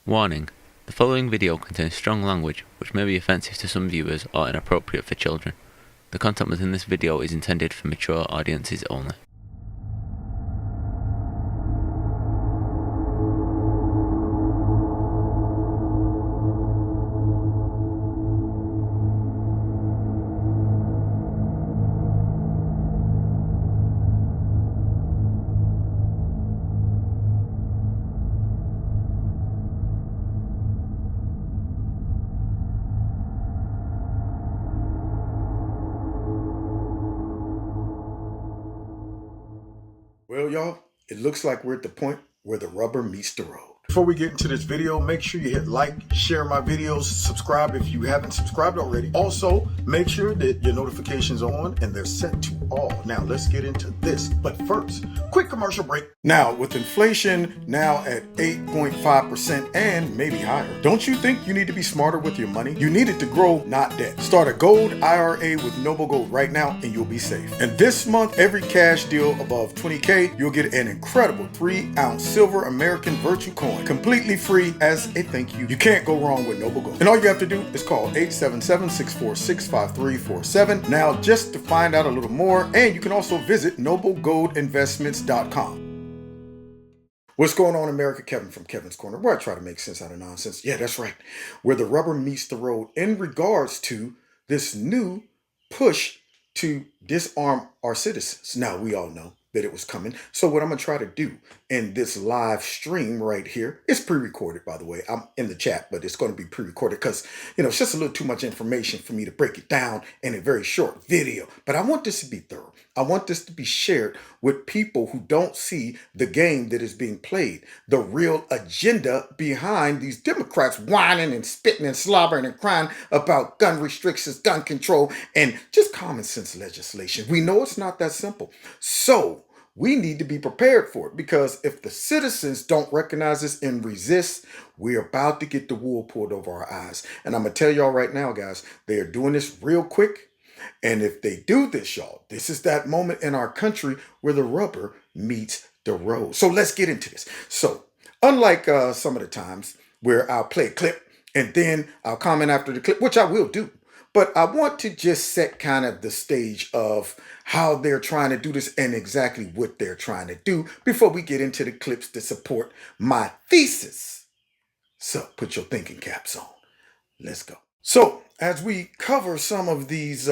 Warning: the following video contains strong language which may be offensive to some viewers or inappropriate for children. The content within this video is intended for mature audiences only. Well, y'all, it looks like we're at the point where the rubber meets the road. Before we get into this video, make sure you hit like, share my videos, subscribe if you haven't subscribed already. Also, make sure that your notifications are on and they're set to all. Now, let's get into this. But first, quick commercial break. Now, with inflation now at 8.5% and maybe higher, don't you think you need to be smarter with your money? You need it to grow, not debt. Start a gold IRA with Noble Gold right now and you'll be safe. And this month, every cash deal above $20K, you'll get an incredible 3-ounce silver American Virtue coin, completely free as a thank you. You can't go wrong with Noble Gold. And all you have to do is call 877-646-5347 now just to find out a little more. And you can also visit noblegoldinvestments.com. What's going on, America? Kevin from Kevin's Corner, where I try to make sense out of nonsense. Yeah, that's right. Where the rubber meets the road in regards to this new push to disarm our citizens. Now, we all know that it was coming. So what I'm going to try to do in this live stream right here, it's pre-recorded, by the way. I'm in the chat, but it's going to be pre-recorded because, it's just a little too much information for me to break it down in a very short video. But I want this to be thorough. I want this to be shared with people who don't see the game that is being played, the real agenda behind these Democrats whining and spitting and slobbering and crying about gun restrictions, gun control, and just common sense legislation. We know it's not that simple. So we need to be prepared for it, because if the citizens don't recognize this and resist, we're about to get the wool pulled over our eyes. And I'm going to tell y'all right now, guys, they are doing this real quick. And if they do this, y'all, this is that moment in our country where the rubber meets the road. So let's get into this. So unlike some of the times where I'll play a clip and then I'll comment after the clip, which I will do. But I want to just set kind of the stage of how they're trying to do this and exactly what they're trying to do before we get into the clips to support my thesis. So put your thinking caps on. Let's go. So as we cover some of these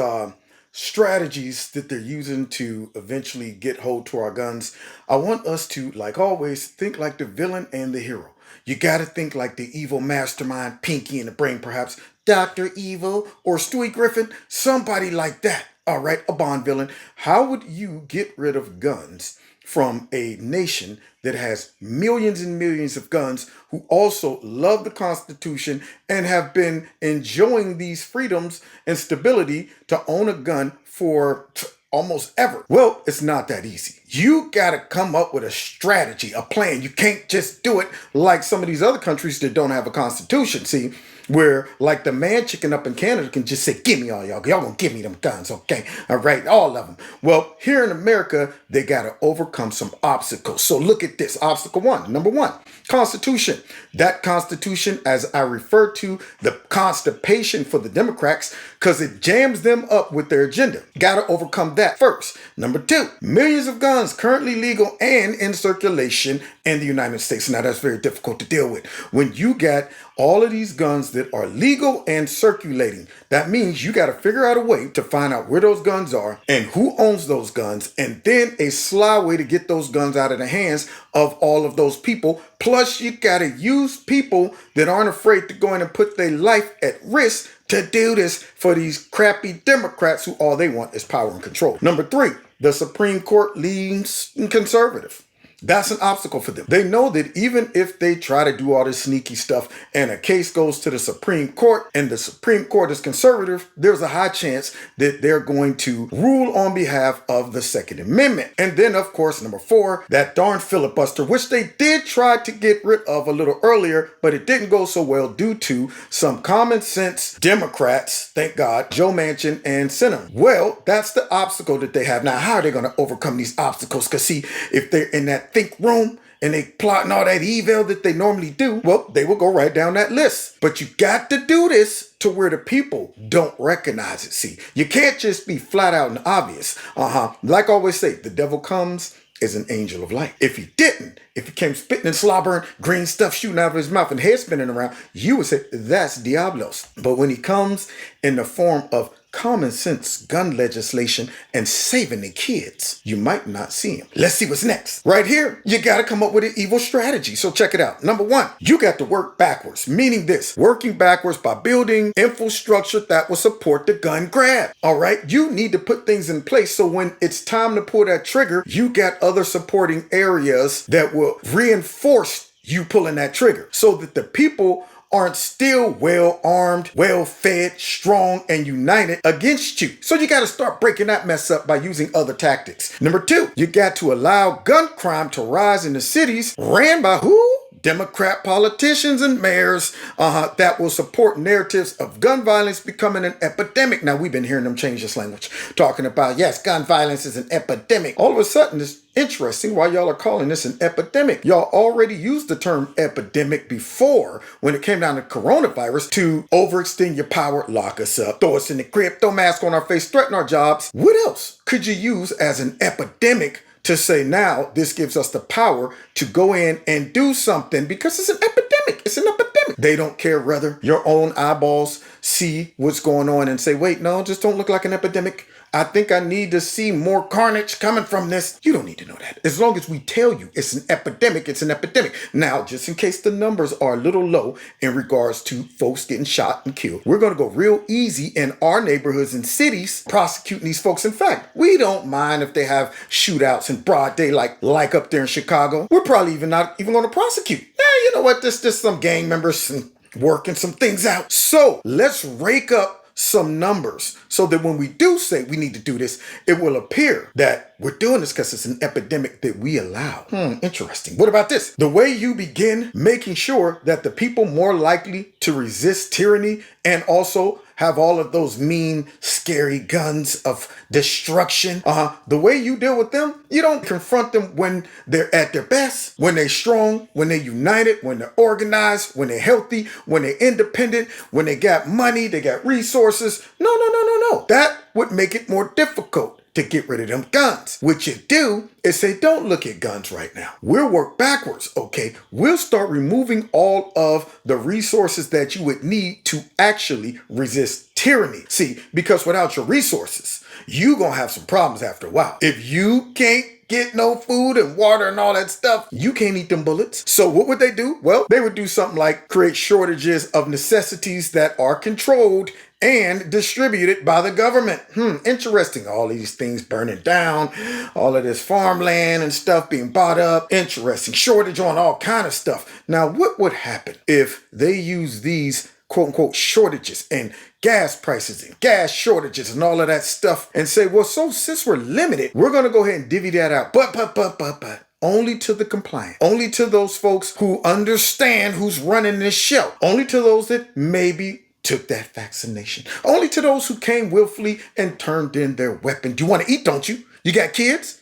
strategies that they're using to eventually get hold to our guns, I want us to, like always, think like the villain and the hero. You got to think like the evil mastermind, Pinky in the Brain, perhaps Dr. Evil or Stewie Griffin, somebody like that. All right, a Bond villain. How would you get rid of guns from a nation that has millions and millions of guns, who also love the Constitution and have been enjoying these freedoms and stability to own a gun for almost ever? Well, it's not that easy. You got to come up with a strategy, a plan. You can't just do it like some of these other countries that don't have a constitution. See, where like the man chicken up in Canada can just say, give me all y'all. Y'all gonna give me them guns, okay? All right, all of them. Well, here in America, they got to overcome some obstacles. So look at this. Obstacle one, number one, Constitution. That Constitution, as I refer to the constipation for the Democrats, because it jams them up with their agenda. Got to overcome that first. Number two, millions of guns currently legal and in circulation in the United States. Now, that's very difficult to deal with. When you got all of these guns that are legal and circulating, that means you got to figure out a way to find out where those guns are and who owns those guns, and then a sly way to get those guns out of the hands of all of those people. Plus, you got to use people that aren't afraid to go in and put their life at risk to do this for these crappy Democrats who all they want is power and control. Number three, the Supreme Court leans conservative. That's an obstacle for them. They know that even if they try to do all this sneaky stuff and a case goes to the Supreme Court and the Supreme Court is conservative, there's a high chance that they're going to rule on behalf of the Second Amendment. And then, of course, number four, that darn filibuster, which they did try to get rid of a little earlier, but it didn't go so well due to some common sense Democrats, thank God, Joe Manchin and Sinema. Well, that's the obstacle that they have. Now, how are they going to overcome these obstacles? Because see, if they're in that think room and they plotting all that evil that they normally do, well, they will go right down that list. But you got to do this to where the people don't recognize it. See, you can't just be flat out and obvious. Like I always say, the devil comes as an angel of light. If he didn't, if he came spitting and slobbering, green stuff shooting out of his mouth and hair spinning around, you would say that's Diablos. But when he comes in the form of common sense gun legislation and saving the kids, you might not see him. Let's see what's next. Right here, you got to come up with an evil strategy. So check it out. Number one, you got to work backwards, meaning this, working backwards by building infrastructure that will support the gun grab. All right, you need to put things in place so when it's time to pull that trigger, you got other supporting areas that will reinforce you pulling that trigger so that the people aren't still well armed, well fed, strong, and united against you. So you got to start breaking that mess up by using other tactics. Number two, you got to allow gun crime to rise in the cities ran by who? Democrat politicians and mayors that will support narratives of gun violence becoming an epidemic. Now, we've been hearing them change this language, talking about, yes, gun violence is an epidemic. All of a sudden, it's interesting why y'all are calling this an epidemic. Y'all already used the term epidemic before when it came down to coronavirus to overextend your power, lock us up, throw us in the crib, throw masks on our face, threaten our jobs. What else could you use as an epidemic to say now this gives us the power to go in and do something because it's an epidemic. It's an epidemic. They don't care whether your own eyeballs see what's going on and say, wait, no, just don't look like an epidemic. I think I need to see more carnage coming from this. You don't need to know that. As long as we tell you it's an epidemic, it's an epidemic. Now, just in case the numbers are a little low in regards to folks getting shot and killed, we're going to go real easy in our neighborhoods and cities prosecuting these folks. In fact, we don't mind if they have shootouts in broad daylight like up there in Chicago. We're probably not even going to prosecute. You know what? This some gang members and working some things out. So let's rake up some numbers so that when we do say we need to do this, it will appear that we're doing this because it's an epidemic that we allow. Interesting. What about this? The way you begin making sure that the people more likely to resist tyranny and also have all of those mean, scary guns of destruction. The way you deal with them, you don't confront them when they're at their best, when they're strong, when they're united, when they're organized, when they're healthy, when they're independent, when they got money, they got resources. No. That would make it more difficult to get rid of them guns. What you do is say, don't look at guns right now. We'll work backwards, okay? We'll start removing all of the resources that you would need to actually resist tyranny. See, because without your resources, you're gonna have some problems after a while. If you can't get no food and water and all that stuff, you can't eat them bullets. So what would they do? Well, they would do something like create shortages of necessities that are controlled and distributed by the government. Interesting. All these things burning down, all of this farmland and stuff being bought up. Interesting. Shortage on all kind of stuff. Now, what would happen if they use these quote unquote shortages and gas prices and gas shortages and all of that stuff and say, well, so since we're limited, we're going to go ahead and divvy that out. But only to the compliant, only to those folks who understand who's running this show, only to those that maybe took that vaccination, only to those who came willfully and turned in their weapon. You want to eat, don't you? You got kids?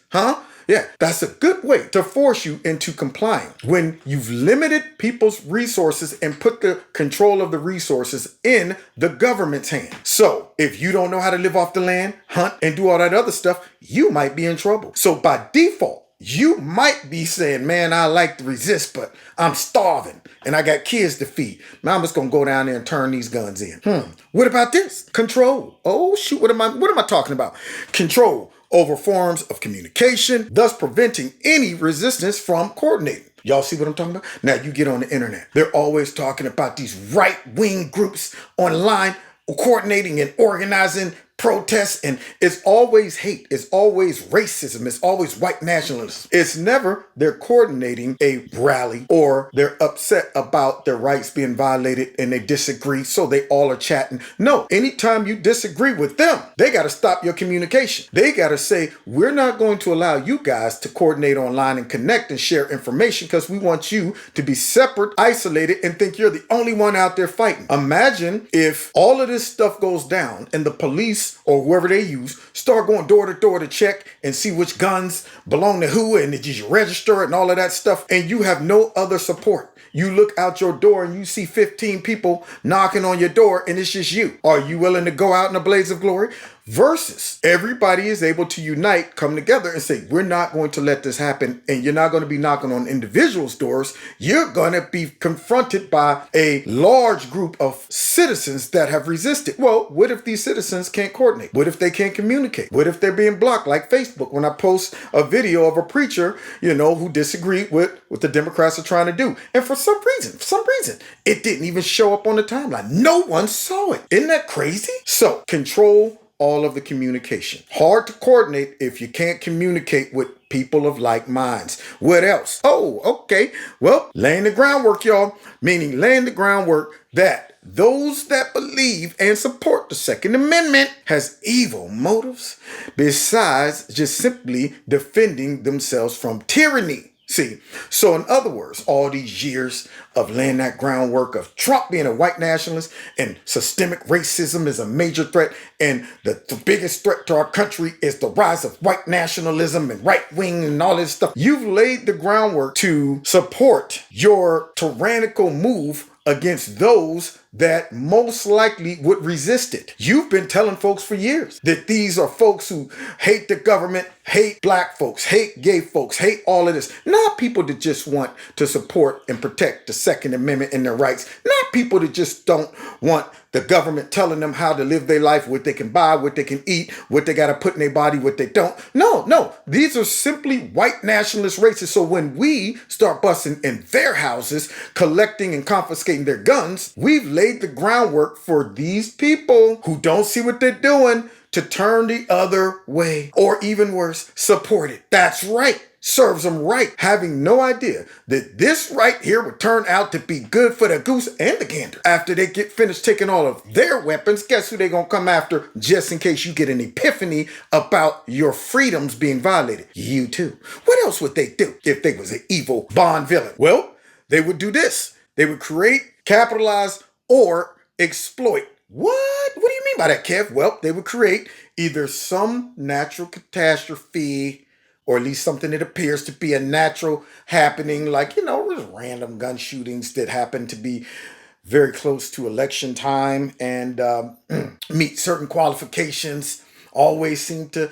Yeah, that's a good way to force you into complying. When you've limited people's resources and put the control of the resources in the government's hand. So if you don't know how to live off the land, hunt, and do all that other stuff, you might be in trouble. So by default, you might be saying, man, I like to resist, but I'm starving and I got kids to feed. Now I'm just going to go down there and turn these guns in. What about this? Control. Oh, shoot. What am I talking about? Control over forms of communication, thus preventing any resistance from coordinating. Y'all see what I'm talking about? Now you get on the internet. They're always talking about these right-wing groups online coordinating and organizing protests, and it's always hate, it's always racism, it's always white nationalism. It's never they're coordinating a rally or they're upset about their rights being violated and they disagree, so they all are chatting. No, anytime you disagree with them, they got to stop your communication. They got to say, we're not going to allow you guys to coordinate online and connect and share information because we want you to be separate, isolated, and think you're the only one out there fighting. Imagine if all of this stuff goes down and the police police or whoever they use start going door to door to check and see which guns belong to who and did you register and all of that stuff, and you have no other support. You look out your door and you see 15 people knocking on your door and it's just you. Are you willing to go out in a blaze of glory? Versus everybody is able to unite, come together and say, we're not going to let this happen, and you're not going to be knocking on individuals' doors. You're going to be confronted by a large group of citizens that have resisted. Well, what if these citizens can't coordinate? What if they can't communicate? What if they're being blocked like Facebook when I post a video of a preacher, who disagreed with what the Democrats are trying to do? And for some reason, it didn't even show up on the timeline. No one saw it. Isn't that crazy? So control all of the communication. Hard to coordinate if you can't communicate with people of like minds. What else? Oh, okay. Well, laying the groundwork, y'all. Meaning laying the groundwork that those that believe and support the Second Amendment has evil motives besides just simply defending themselves from tyranny. See, so in other words, all these years of laying that groundwork of Trump being a white nationalist and systemic racism is a major threat, and the biggest threat to our country is the rise of white nationalism and right wing and all this stuff. You've laid the groundwork to support your tyrannical move against those that most likely would resist it. You've been telling folks for years that these are folks who hate the government, hate black folks, hate gay folks, hate all of this. Not people that just want to support and protect the Second Amendment and their rights. Not people that just don't want the government telling them how to live their life, what they can buy, what they can eat, what they got to put in their body, what they don't. No. These are simply white nationalist racists. So when we start busting in their houses, collecting and confiscating their guns, we've laid the groundwork for these people who don't see what they're doing to turn the other way, or even worse, support it. That's right. Serves them right, having no idea that this right here would turn out to be good for the goose and the gander. After they get finished taking all of their weapons, guess who they're gonna come after just in case you get an epiphany about your freedoms being violated? You too. What else would they do if they was an evil Bond villain? Well, they would do this. They would create, capitalize, or exploit. What? What do you mean by that, Kev? Well, they would create either some natural catastrophe, or at least something that appears to be a natural happening, like, just random gun shootings that happen to be very close to election time and meet certain qualifications, always seem to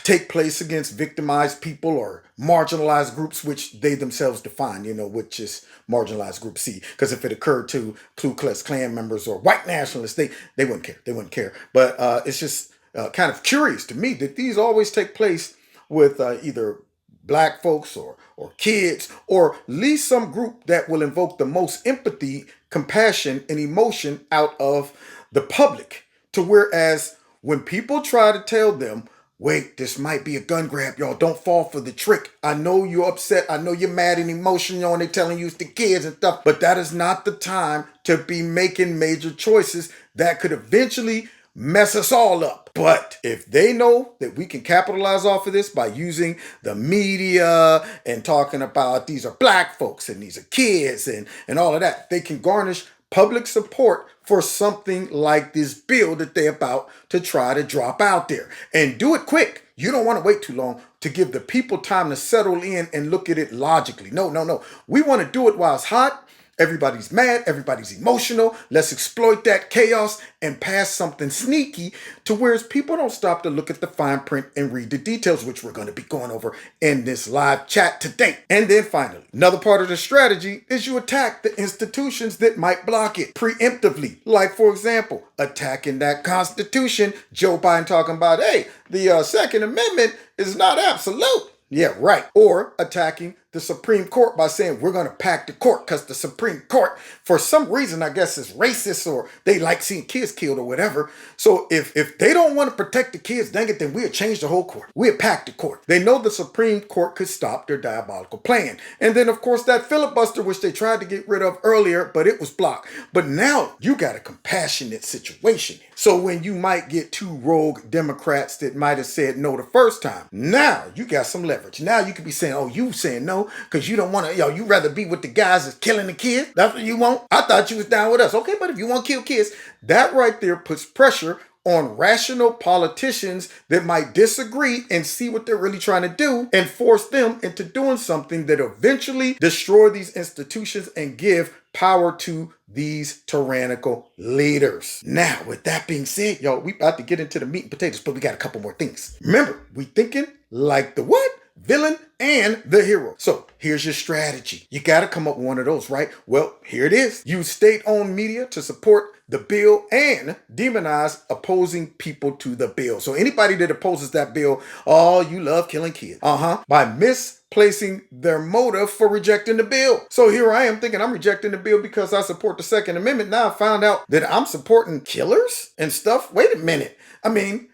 take place against victimized people or marginalized groups, which they themselves define, which is marginalized group C. Because if it occurred to Ku Klux Klan members or white nationalists, they wouldn't care. They wouldn't care. But it's just kind of curious to me that these always take place with either black folks or kids, or at least some group that will invoke the most empathy, compassion, and emotion out of the public. To whereas when people try to tell them, wait, this might be a gun grab, y'all, don't fall for the trick. I know you're upset. I know you're mad and emotional and they're telling you it's the kids and stuff, but that is not the time to be making major choices that could eventually mess us all up. But if they know that we can capitalize off of this by using the media and talking about these are black folks and these are kids and all of that, they can garnish public support for something like this bill that they're about to try to drop out there. And do it quick. You don't want to wait too long to give the people time to settle in and look at it logically. No. We want to do it while it's hot. Everybody's mad, everybody's emotional. Let's exploit that chaos and pass something sneaky to where people don't stop to look at the fine print and read the details, which we're going to be going over in this live chat today. And then finally, another part of the strategy is you attack the institutions that might block it preemptively. Like, for example, attacking that Constitution. Joe Biden talking about, hey, the Second Amendment is not absolute. Yeah, right. Or attacking the Supreme Court by saying we're going to pack the court because the Supreme Court, for some reason, I guess is racist or they like seeing kids killed or whatever. So if they don't want to protect the kids, dang it, then we'll change the whole court. We'll pack the court. They know the Supreme Court could stop their diabolical plan. And then, of course, that filibuster, which they tried to get rid of earlier, but it was blocked. But now you got a compassionate situation. So when you might get two rogue Democrats that might have said no the first time, now you got some leverage. Now you could be saying, oh, you saying no because you don't want to, you rather be with the guys that's killing the kids. That's what you want. I thought you was down with us. Okay, but if you want to kill kids, that right there puts pressure on rational politicians that might disagree and see what they're really trying to do and force them into doing something that eventually destroy these institutions and give power to these tyrannical leaders. Now, with that being said, y'all, we about to get into the meat and potatoes, but we got a couple more things. Remember, we thinking like the what? Villain and the hero. So here's your strategy. You got to come up with one of those, right? Well, here it is. Use state-owned media to support the bill and demonize opposing people to the bill. So anybody that opposes that bill, oh, you love killing kids. By misplacing their motive for rejecting the bill. So here I am thinking I'm rejecting the bill because I support the Second Amendment. Now I found out that I'm supporting killers and stuff. Wait a minute. I mean,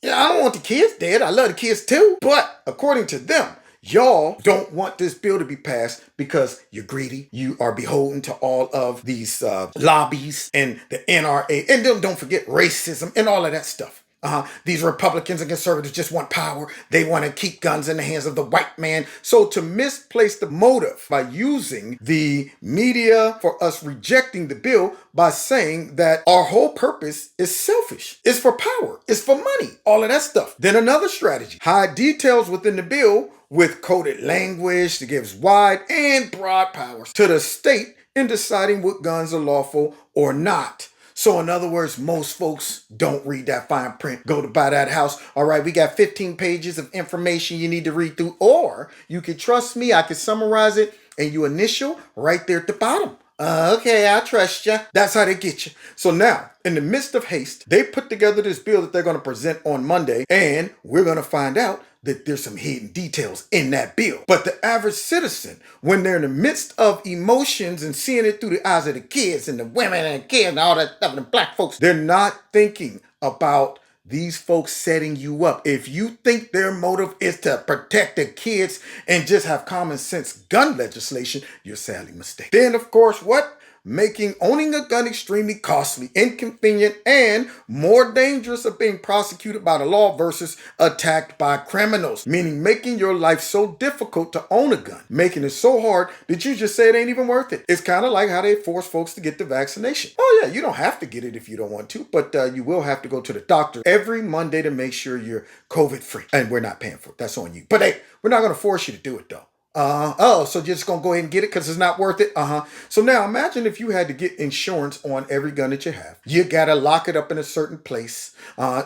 I don't want the kids dead. I love the kids too. But according to them, y'all don't want this bill to be passed because you're greedy. You are beholden to all of these lobbies and the NRA. And then don't forget racism and all of that stuff. These Republicans and conservatives just want power. They want to keep guns in the hands of the white man. So to misplace the motive by using the media for us rejecting the bill by saying that our whole purpose is selfish, it's for power, it's for money, all of that stuff. Then another strategy, hide details within the bill with coded language that gives wide and broad powers to the state in deciding what guns are lawful or not. So in other words, most folks don't read that fine print. Go to buy that house. All right, we got 15 pages of information you need to read through. Or you can trust me, I can summarize it and you initial right there at the bottom. Okay, I trust you. That's how they get you. So now, in the midst of haste, they put together this bill that they're going to present on Monday, and we're going to find out that there's some hidden details in that bill. But the average citizen, when they're in the midst of emotions and seeing it through the eyes of the kids and the women and the kids and all that stuff and the black folks, they're not thinking about these folks setting you up. If you think their motive is to protect the kids and just have common sense gun legislation, you're sadly mistaken. Then, of course, what? Making owning a gun extremely costly, inconvenient, and more dangerous of being prosecuted by the law versus attacked by criminals. Meaning making your life so difficult to own a gun, making it so hard that you just say it ain't even worth it. It's kind of like how they force folks to get the vaccination. Oh yeah, you don't have to get it if you don't want to, but you will have to go to the doctor every Monday to make sure you're COVID free. And we're not paying for it. That's on you. But hey, we're not going to force you to do it though. So you're just going to go ahead and get it because it's not worth it? So now imagine if you had to get insurance on every gun that you have. You got to lock it up in a certain place,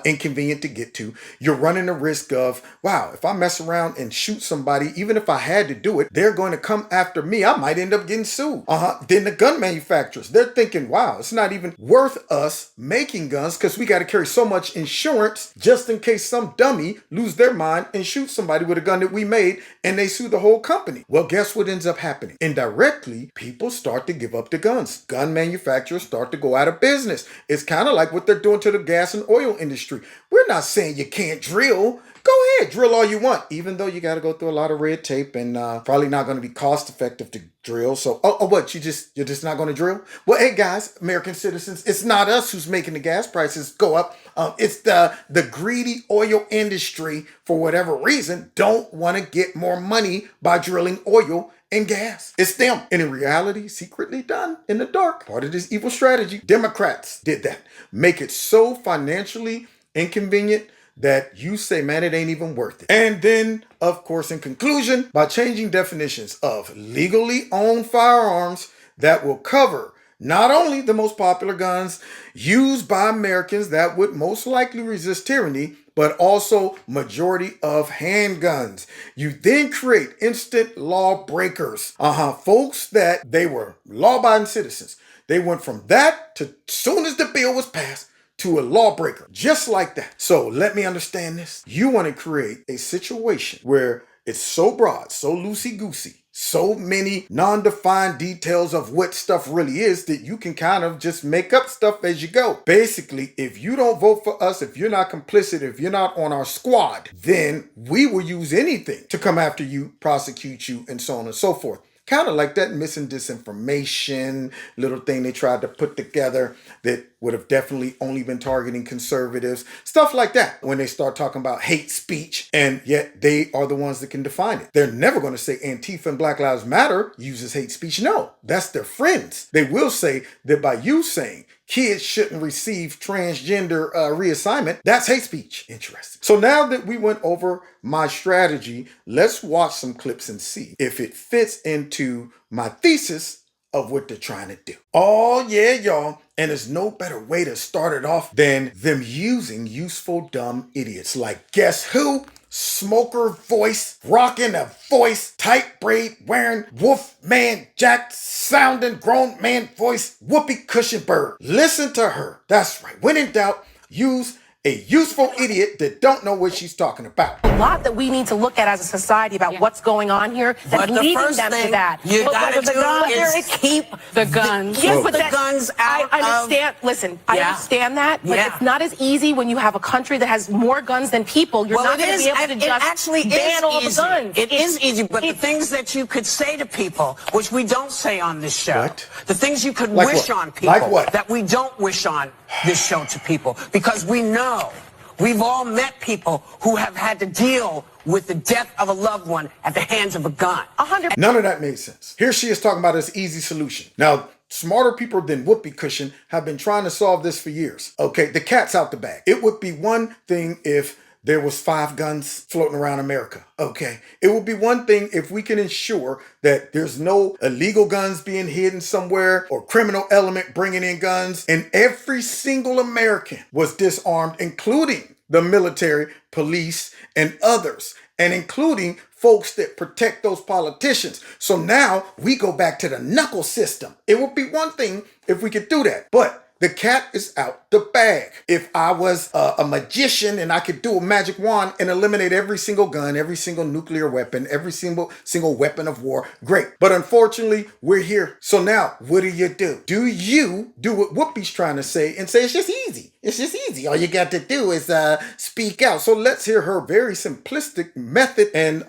inconvenient to get to. You're running the risk of, wow, if I mess around and shoot somebody, even if I had to do it, they're going to come after me. I might end up getting sued. Then the gun manufacturers, they're thinking, wow, it's not even worth us making guns because we got to carry so much insurance just in case some dummy lose their mind and shoot somebody with a gun that we made and they sue the whole company. Well, guess what ends up happening? Indirectly, people start to give up the guns. Gun manufacturers start to go out of business. It's kind of like what they're doing to the gas and oil industry. We're not saying you can't drill. Go ahead, drill all you want, even though you got to go through a lot of red tape and probably not going to be cost effective to drill. So, what? You're just not going to drill? Well, hey guys, American citizens, it's not us who's making the gas prices go up. It's the greedy oil industry, for whatever reason, don't want to get more money by drilling oil and gas. It's them. And in reality, secretly done in the dark. Part of this evil strategy. Democrats did that. Make it so financially inconvenient that you say, man, it ain't even worth it. And then, of course, in conclusion, by changing definitions of legally owned firearms that will cover not only the most popular guns used by Americans that would most likely resist tyranny, but also majority of handguns. You then create instant lawbreakers. Folks that they were law-abiding citizens. They went from that to soon as the bill was passed, to a lawbreaker, just like that. So let me understand this. You want to create a situation where it's so broad, so loosey-goosey, so many non-defined details of what stuff really is that you can kind of just make up stuff as you go. Basically, if you don't vote for us, if you're not complicit, if you're not on our squad, then we will use anything to come after you, prosecute you, and so on and so forth. Kind of like that missing disinformation little thing they tried to put together that would have definitely only been targeting conservatives. Stuff like that when they start talking about hate speech, and yet they are the ones that can define it. They're never going to say Antifa and Black Lives Matter uses hate speech. No, that's their friends. They will say that by you saying kids shouldn't receive transgender reassignment, that's hate speech. Interesting. So now that we went over my strategy, let's watch some clips and see if it fits into my thesis of what they're trying to do. Oh yeah, y'all. And there's no better way to start it off than them using useful dumb idiots like, guess who? Smoker voice, rocking a voice, tight braid wearing, wolf man, jack sounding, grown man voice, whoopee cushion bird. Listen to her. That's right. When in doubt, use a useful idiot that don't know what she's talking about. A lot that we need to look at as a society about what's going on here that's leading them to that. You gotta do is keep the guns. Yes, but the guns out. I understand. Listen, I understand that, but it's not as easy when you have a country that has more guns than people. You're not going to be able to just ban all the guns. It is easy, but the things that you could say to people, which we don't say on this show, the things you could wish on people that we don't wish on this show to people, because we know we've all met people who have had to deal with the death of a loved one at the hands of a gun. 100. None of that made sense. Here she is talking about this easy solution. Now, smarter people than Whoopee Cushion have been trying to solve this for years. Okay, the cat's out the bag. It would be one thing if there was 5 guns floating around America. Okay, it would be one thing if we can ensure that there's no illegal guns being hidden somewhere or criminal element bringing in guns, and every single American was disarmed, including the military, police, and others, and including folks that protect those politicians. So now we go back to the knuckle system. It would be one thing if we could do that, but the cat is out the bag. If I was a magician and I could do a magic wand and eliminate every single gun, every single nuclear weapon, every single weapon of war, great. But unfortunately, we're here. So now, what do you do? Do you do what Whoopi's trying to say and say it's just easy? It's just easy. All you got to do is speak out. So let's hear her very simplistic method and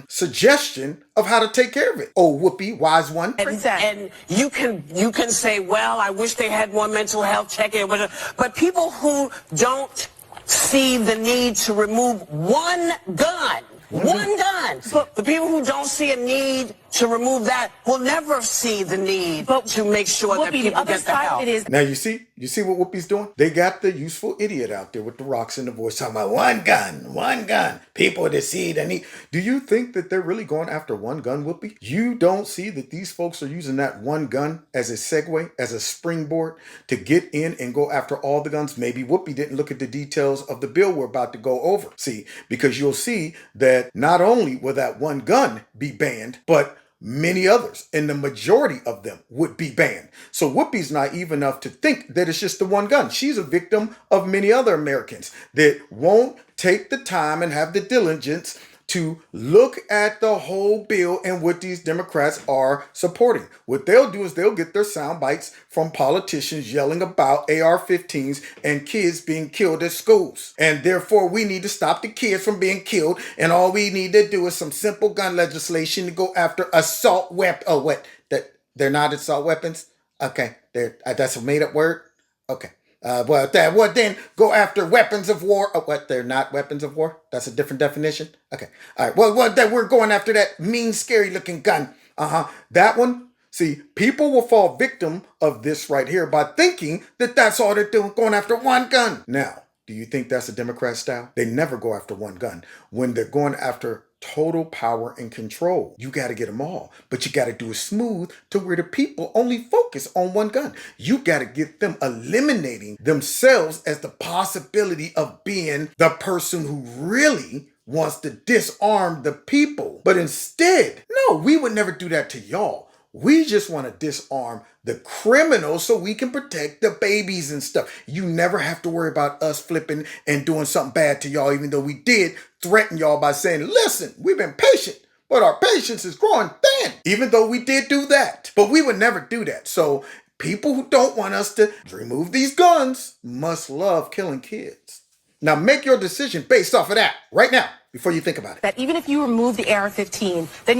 suggestion of how to take care of it. Oh, Whoopi, wise one. And you can say, well, I wish they had more mental health check-in, but people who don't see the need to remove one gun, the people who don't see a need to remove that will never see the need to make sure that people get the help. Now you see what Whoopi's doing? They got the useful idiot out there with the rocks in the voice talking about one gun, people to see the need. Do you think that they're really going after one gun, Whoopi? You don't see that these folks are using that one gun as a segue, as a springboard to get in and go after all the guns? Maybe Whoopi didn't look at the details of the bill we're about to go over. See, because you'll see that not only will that one gun be banned, but many others, and the majority of them would be banned. So Whoopi's naive enough to think that it's just the one gun. She's a victim of many other Americans that won't take the time and have the diligence to look at the whole bill and what these Democrats are supporting. What they'll do is they'll get their sound bites from politicians yelling about AR-15s and kids being killed at schools. And therefore, we need to stop the kids from being killed. And all we need to do is some simple gun legislation to go after assault weapons. Oh, what? They're not assault weapons? Okay, that's a made-up word? Okay. Then go after weapons of war. Oh, what? They're not weapons of war? That's a different definition? Okay. All right. Then we're going after that mean, scary-looking gun. That one. See, people will fall victim of this right here by thinking that that's all they're doing, going after one gun. Now, do you think that's a Democrat style? They never go after one gun. When they're going after total power and control, you got to get them all, but you got to do it smooth to where the people only focus on one gun. You got to get them eliminating themselves as the possibility of being the person who really wants to disarm the people. But instead, no, we would never do that to y'all. We just want to disarm the criminals so we can protect the babies and stuff. You never have to worry about us flipping and doing something bad to y'all, even though we did threaten y'all by saying, listen, we've been patient, but our patience is growing thin, even though we did do that. But we would never do that. So people who don't want us to remove these guns must love killing kids. Now make your decision based off of that right now, before you think about it. That even if you remove the AR-15, then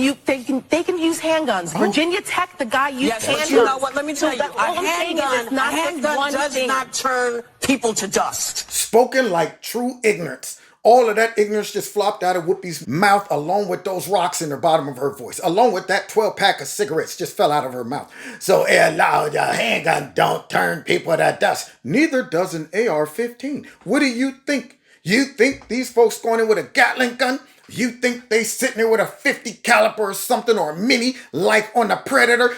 they can use handguns. Virginia Tech, the guy used handguns. But you know what? Let me tell you, a handgun does not turn people to dust. Spoken like true ignorance. All of that ignorance just flopped out of Whoopi's mouth along with those rocks in the bottom of her voice. Along with that 12-pack of cigarettes just fell out of her mouth. So a handgun don't turn people to dust. Neither does an AR-15. What do you think? You think these folks going in with a Gatling gun? You think they sitting there with a 50 caliber or something, or a mini like on the Predator?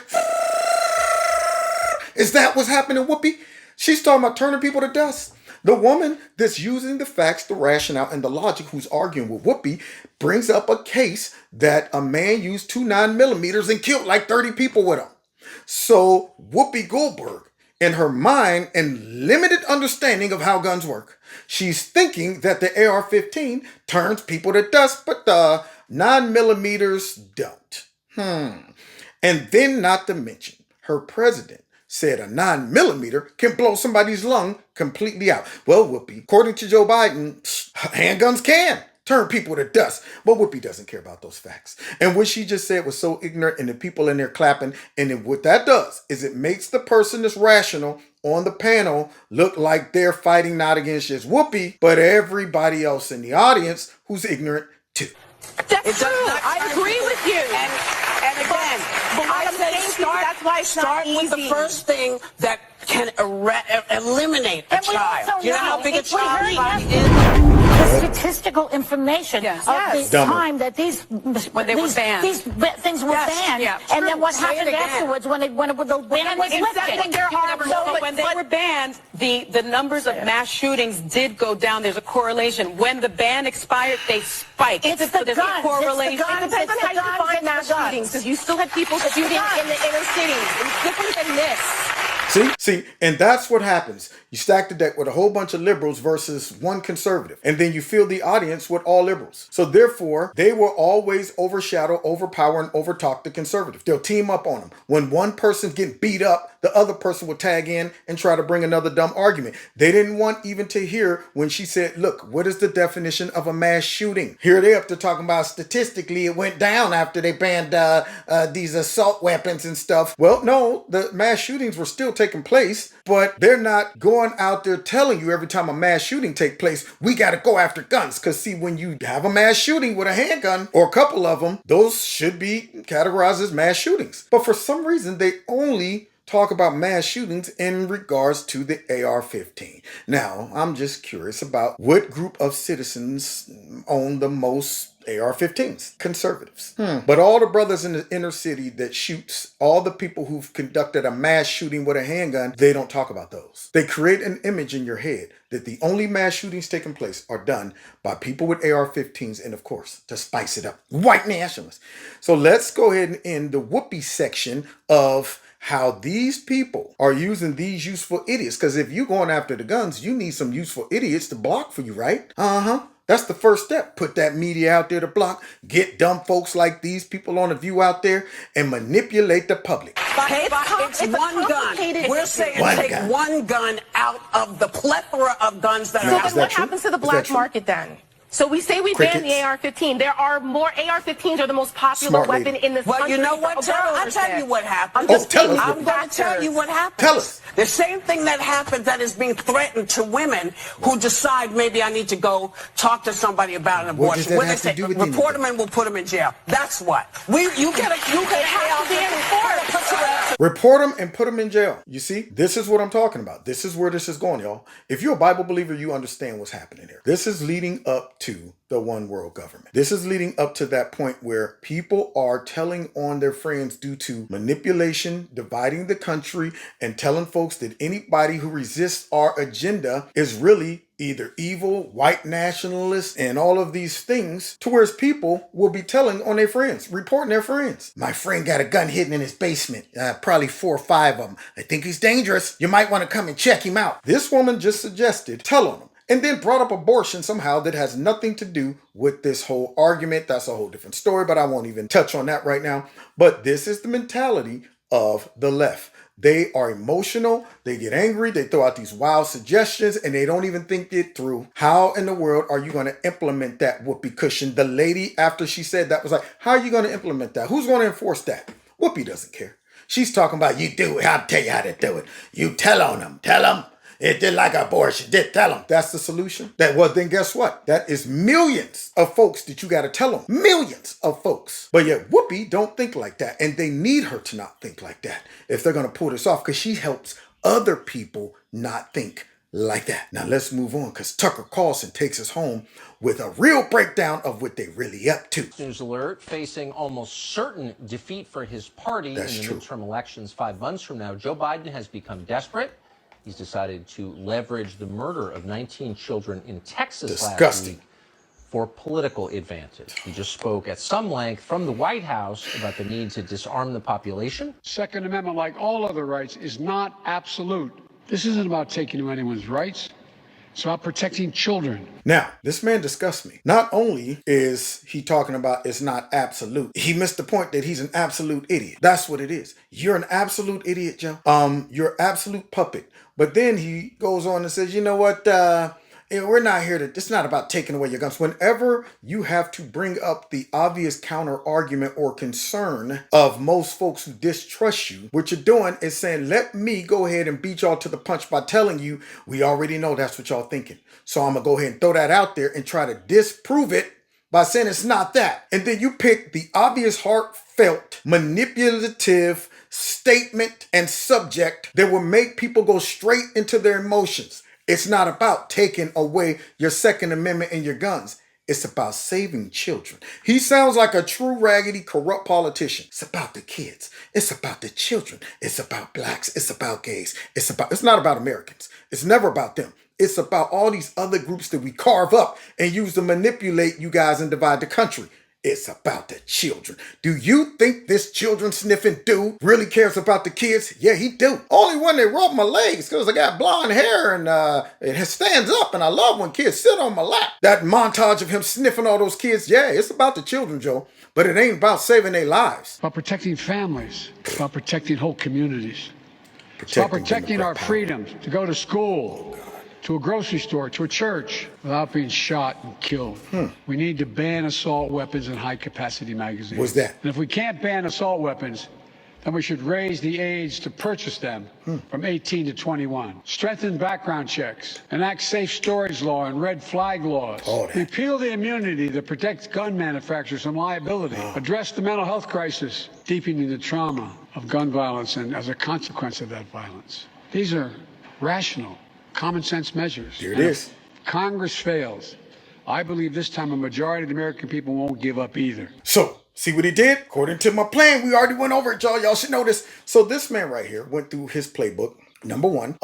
Is that what's happening, Whoopi? She's talking about turning people to dust. The woman that's using the facts, the rationale, and the logic, who's arguing with Whoopi, brings up a case that a man used 2 9mm and killed like 30 people with them. So Whoopi Goldberg, in her mind and limited understanding of how guns work, she's thinking that the AR-15 turns people to dust, but the 9mm don't. And then, not to mention, her president said a 9mm can blow somebody's lung completely out. Well, Whoopi, according to Joe Biden, handguns can turn people to dust. But Whoopi doesn't care about those facts. And what she just said was so ignorant, and the people in there clapping. And then what that does is it makes the person that's rational on the panel look like they're fighting not against just Whoopi, but everybody else in the audience who's ignorant too. That's true. I agree with you. And again, I say that's why it's start not with easy. the first thing that can eliminate a child. You know how big a child body is? The statistical information of the time that these things were banned, and then what happened afterwards when the ban was lifted. When they were banned, the numbers of mass shootings did go down. There's a correlation. When the ban expired, they spiked. It's the There's guns. a correlation. It depends on how you define mass shootings, because you still have people shooting in the inner cities. It's different than this. See, and that's what happens. You stack the deck with a whole bunch of liberals versus one conservative, and then you fill the audience with all liberals. So therefore, they will always overshadow, overpower, and overtalk the conservative. They'll team up on them. When one person's getting beat up, the other person will tag in and try to bring another dumb argument. They didn't want even to hear when she said, look, what is the definition of a mass shooting? Here they up to talking about statistically it went down after they banned these assault weapons and stuff. Well, no, the mass shootings were still taking place, but they're not going out there telling you every time a mass shooting take place, we got to go after guns. Because see, when you have a mass shooting with a handgun or a couple of them, those should be categorized as mass shootings. But for some reason, they only talk about mass shootings in regards to the AR-15. Now, I'm just curious about what group of citizens own the most AR-15s, conservatives. But all the brothers in the inner city that shoots, all the people who've conducted a mass shooting with a handgun, they don't talk about those. They create an image in your head that the only mass shootings taking place are done by people with AR-15s, and of course, to spice it up, white nationalists. So let's go ahead and end the Whoopi section of how these people are using these useful idiots. Because if you're going after the guns, you need some useful idiots to block for you, right? That's the first step. Put that media out there to block. Get dumb folks like these people on The View out there and manipulate the public. It's one gun. We're saying take one gun out of the plethora of guns that are out there. So then what happens to the black market then? So we say we banned the AR-15. There are more AR-15s are the most popular weapon in this country. Well, you know what, Tara? I'll tell you what happened. I'm going to tell you what happened. Tell us. The same thing that happens that is being threatened to women who decide maybe I need to go talk to somebody about an abortion. When they say report them and we'll put them in jail. That's what. You get report them and put them in jail. You see, this is what I'm talking about. This is where this is going, y'all. If you're a Bible believer, you understand what's happening here. This is leading up to the one world government. This is leading up to that point where people are telling on their friends due to manipulation, dividing the country, and telling folks that anybody who resists our agenda is really either evil, white nationalists, and all of these things, to where people will be telling on their friends, reporting their friends. My friend got a gun hidden in his basement, probably 4 or 5 of them. I think he's dangerous. You might want to come and check him out. This woman just suggested, tell on him. And then brought up abortion somehow that has nothing to do with this whole argument. That's a whole different story, but I won't even touch on that right now. But this is the mentality of the left. They are emotional, they get angry, they throw out these wild suggestions, and they don't even think it through. How in the world are you going to implement that, Whoopi Cushion? The lady, after she said that, was like, how are you going to implement that? Who's going to enforce that? Whoopi doesn't care. She's talking about, you do it, I'll tell you how to do it. You tell on them, tell them. It did like abortion. Did tell them. That's the solution? Well, then guess what? That is millions of folks that you got to tell them. Millions of folks. But yet Whoopi don't think like that. And they need her to not think like that if they're going to pull this off, because she helps other people not think like that. Now let's move on, because Tucker Carlson takes us home with a real breakdown of what they really up to. News alert, facing almost certain defeat for his party in the midterm elections 5 months from now, Joe Biden has become desperate. He's decided to leverage the murder of 19 children in Texas last week for political advantage. He just spoke at some length from the White House about the need to disarm the population. Second Amendment, like all other rights, is not absolute. This isn't about taking away anyone's rights. It's about protecting children. Now, this man disgusts me. Not only is he talking about it's not absolute, he missed the point that he's an absolute idiot. That's what it is. You're an absolute idiot, Joe. You're an absolute puppet. But then he goes on and says, you know what, we're not here to, it's not about taking away your guns. Whenever you have to bring up the obvious counter argument or concern of most folks who distrust you, what you're doing is saying, let me go ahead and beat y'all to the punch by telling you, we already know that's what y'all thinking. So I'm going to go ahead and throw that out there and try to disprove it by saying it's not that. And then you pick the obvious, heartfelt, manipulative statement and subject that will make people go straight into their emotions. It's not about taking away your Second Amendment and your guns. It's about saving children. He sounds like a true raggedy, corrupt politician. It's about the kids. It's about the children. It's about blacks. It's about gays. It's not about Americans. It's never about them. It's about all these other groups that we carve up and use to manipulate you guys and divide the country. It's about the children. Do you think this children sniffing dude really cares about the kids? Yeah, he do. Only when they rub my legs because I got blonde hair and it stands up, and I love when kids sit on my lap. That montage of him sniffing all those kids, yeah, it's about the children, Joe. But it ain't about saving their lives. It's about protecting families. It's about protecting whole communities. It's about protecting our freedoms to go to school, to a grocery store, to a church, without being shot and killed. We need to ban assault weapons and high-capacity magazines. What's that? And if we can't ban assault weapons, then we should raise the age to purchase them from 18 to 21. Strengthen background checks. Enact safe storage law and red flag laws. Repeal the immunity that protects gun manufacturers from liability. Address the mental health crisis, deepening the trauma of gun violence and as a consequence of that violence. These are rational, common sense measures. Here it is. If Congress fails, I believe this time a majority of the American people won't give up either. So, see what he did? According to my plan, we already went over it, y'all. Y'all should know this. So this man right here went through his playbook. Number one,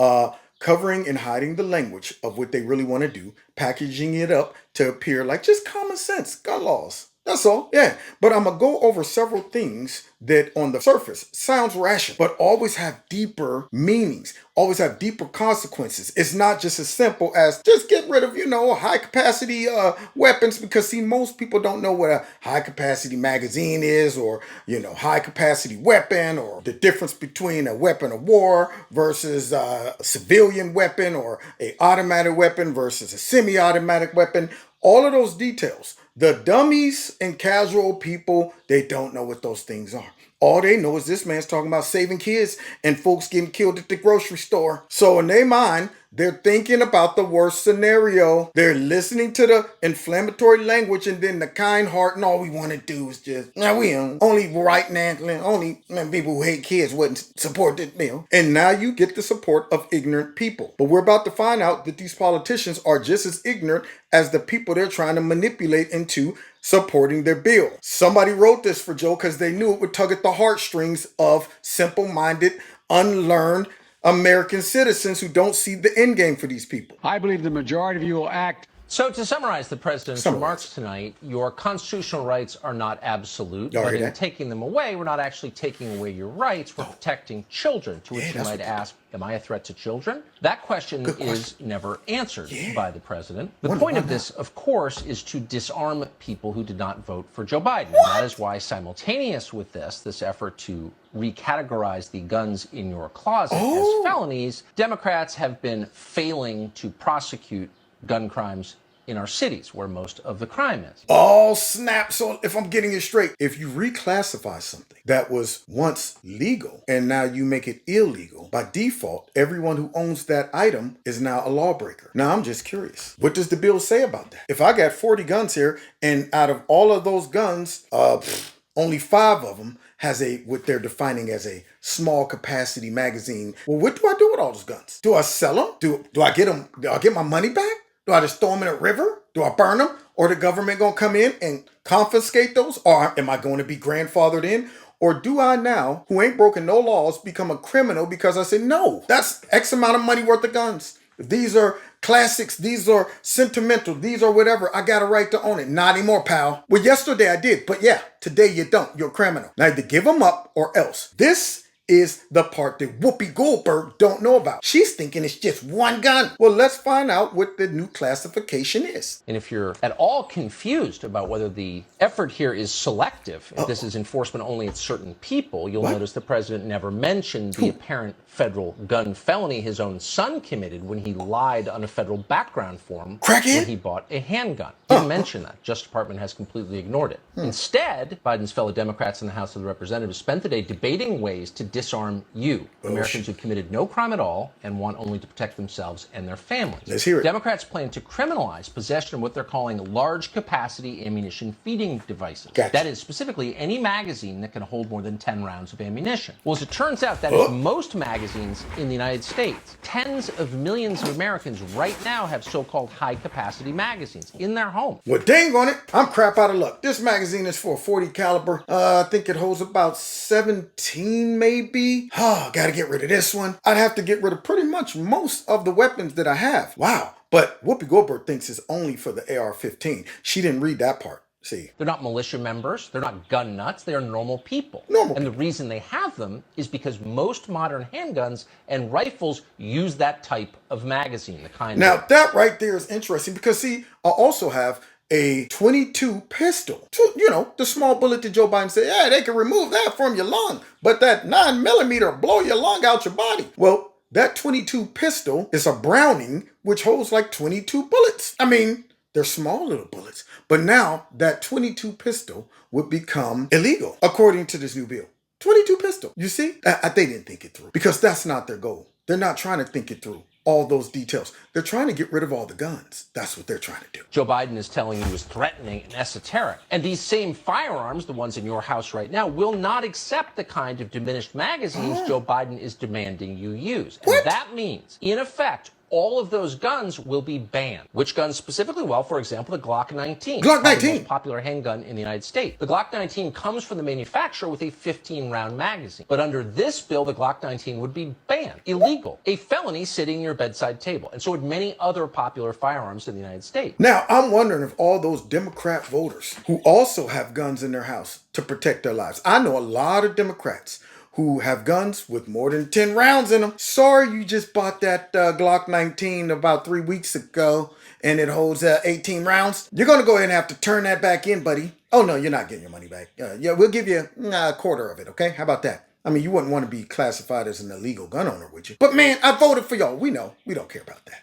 covering and hiding the language of what they really want to do, packaging it up to appear like just common sense, gun laws. That's all. Yeah. But I'm going to go over several things that on the surface sounds rational, but always have deeper meanings, always have deeper consequences. It's not just as simple as just get rid of, high capacity weapons, because see, most people don't know what a high capacity magazine is, or, high capacity weapon, or the difference between a weapon of war versus a civilian weapon, or a automatic weapon versus a semi-automatic weapon. All of those details. The dummies and casual people, they don't know what those things are. All they know is this man's talking about saving kids and folks getting killed at the grocery store. So in their mind, they're thinking about the worst scenario. They're listening to the inflammatory language and then the kind heart, and all we want to do is just, we only right now, only people who hate kids wouldn't support this bill. And now you get the support of ignorant people. But we're about to find out that these politicians are just as ignorant as the people they're trying to manipulate into supporting their bill. Somebody wrote this for Joe because they knew it would tug at the heartstrings of simple-minded, unlearned American citizens who don't see the end game for these people. I believe the majority of you will act. So to summarize the president's remarks tonight, your constitutional rights are not absolute, but in taking them away, we're not actually taking away your rights, we're protecting children, to which you might ask, am I a threat to children? That question is never answered by the president. The point of this, of course, is to disarm people who did not vote for Joe Biden. And that is why simultaneous with this effort to recategorize the guns in your closet as felonies, Democrats have been failing to prosecute gun crimes in our cities where most of the crime is. Oh, snap. So if I'm getting it straight, if you reclassify something that was once legal and now you make it illegal, by default, everyone who owns that item is now a lawbreaker. Now, I'm just curious. What does the bill say about that? If I got 40 guns here and out of all of those guns, only 5 of them has what they're defining as a small capacity magazine. Well, what do I do with all those guns? Do I sell them? Do I get them? Do I get my money back? Do I just throw them in a river? Do I burn them? Or the government gonna come in and confiscate those? Or am I going to be grandfathered in? Or do I now, who ain't broken no laws, become a criminal because I said, no, that's X amount of money worth of guns. If these are classics, these are sentimental, these are whatever, I got a right to own it. Not anymore, pal. Well, yesterday I did, but yeah, today you don't. You're a criminal. Now either give them up or else. This is the part that Whoopi Goldberg don't know about. She's thinking it's just one gun. Well, let's find out what the new classification is. And if you're at all confused about whether the effort here is selective, if this is enforcement only at certain people, you'll notice the president never mentioned the apparent federal gun felony his own son committed when he lied on a federal background form when he bought a handgun. Didn't mention that. Justice Department has completely ignored it. Instead, Biden's fellow Democrats in the House of Representatives spent the day debating ways to disarm you, Americans who committed no crime at all and want only to protect themselves and their families. Let's hear it. Democrats plan to criminalize possession of what they're calling large capacity ammunition feeding devices. Gotcha. That is specifically any magazine that can hold more than 10 rounds of ammunition. Well, as it turns out, that is most magazines in the United States. Tens of millions of Americans right now have so-called high-capacity magazines in their home. Well, dang on it, I'm crap out of luck. This magazine is for a 40 caliber. I think it holds about 17 maybe. Gotta get rid of this one. I'd have to get rid of pretty much most of the weapons that I have. Wow. But Whoopi Goldberg thinks it's only for the AR-15. She didn't read that part. See. They're not militia members. They're not gun nuts. They are normal people. And the reason they have them is because most modern handguns and rifles use that type of magazine, the kind Now, that right there is interesting because, see, I also have a .22 pistol. You know, the small bullet that Joe Biden said, yeah, they can remove that from your lung, but that 9mm will blow your lung out your body. Well, that .22 pistol is a Browning, which holds like 22 bullets. I mean, they're small little bullets. But now that .22 pistol would become illegal, according to this new bill. .22 pistol. You see? They didn't think it through because that's not their goal. They're not trying to think it through. All those details. They're trying to get rid of all the guns. That's what they're trying to do. Joe Biden is telling you is threatening and esoteric. And these same firearms, the ones in your house right now, will not accept the kind of diminished magazines Joe Biden is demanding you use. And that means, in effect, all of those guns will be banned. Which guns specifically? Well, for example, the Glock 19. Glock 19. The most popular handgun in the United States. The Glock 19 comes from the manufacturer with a 15-round magazine. But under this bill, the Glock 19 would be banned. Illegal. A felony sitting in your bedside table. And so would many other popular firearms in the United States. Now, I'm wondering if all those Democrat voters who also have guns in their house to protect their lives. I know a lot of Democrats who have guns with more than 10 rounds in them. Sorry you just bought that Glock 19 about 3 weeks ago and it holds 18 rounds. You're going to go ahead and have to turn that back in, buddy. Oh, no, you're not getting your money back. Yeah, we'll give you a quarter of it, okay? How about that? I mean, you wouldn't want to be classified as an illegal gun owner, would you? But man, I voted for y'all. We know. We don't care about that.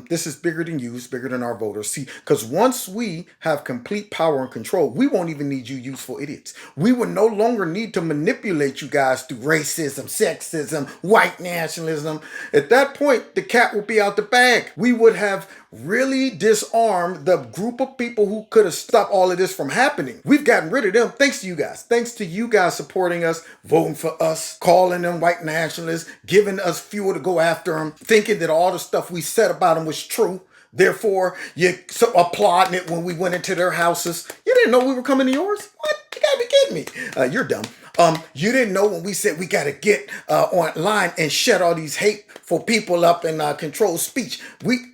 This is bigger than you. It's bigger than our voters. See, because once we have complete power and control, we won't even need you useful idiots. We will no longer need to manipulate you guys through racism, sexism, white nationalism. At that point, the cat will be out the bag. We would have really disarmed the group of people who could have stopped all of this from happening. We've gotten rid of them thanks to you guys. Thanks to you guys supporting us, voting for us, calling them white nationalists, giving us fuel to go after them, thinking that all the stuff we said about them was true. Therefore, you applauding it when we went into their houses. You didn't know we were coming to yours? What? You gotta be kidding me. You're dumb. You didn't know when we said we gotta get online and shut all these hateful people up and control speech.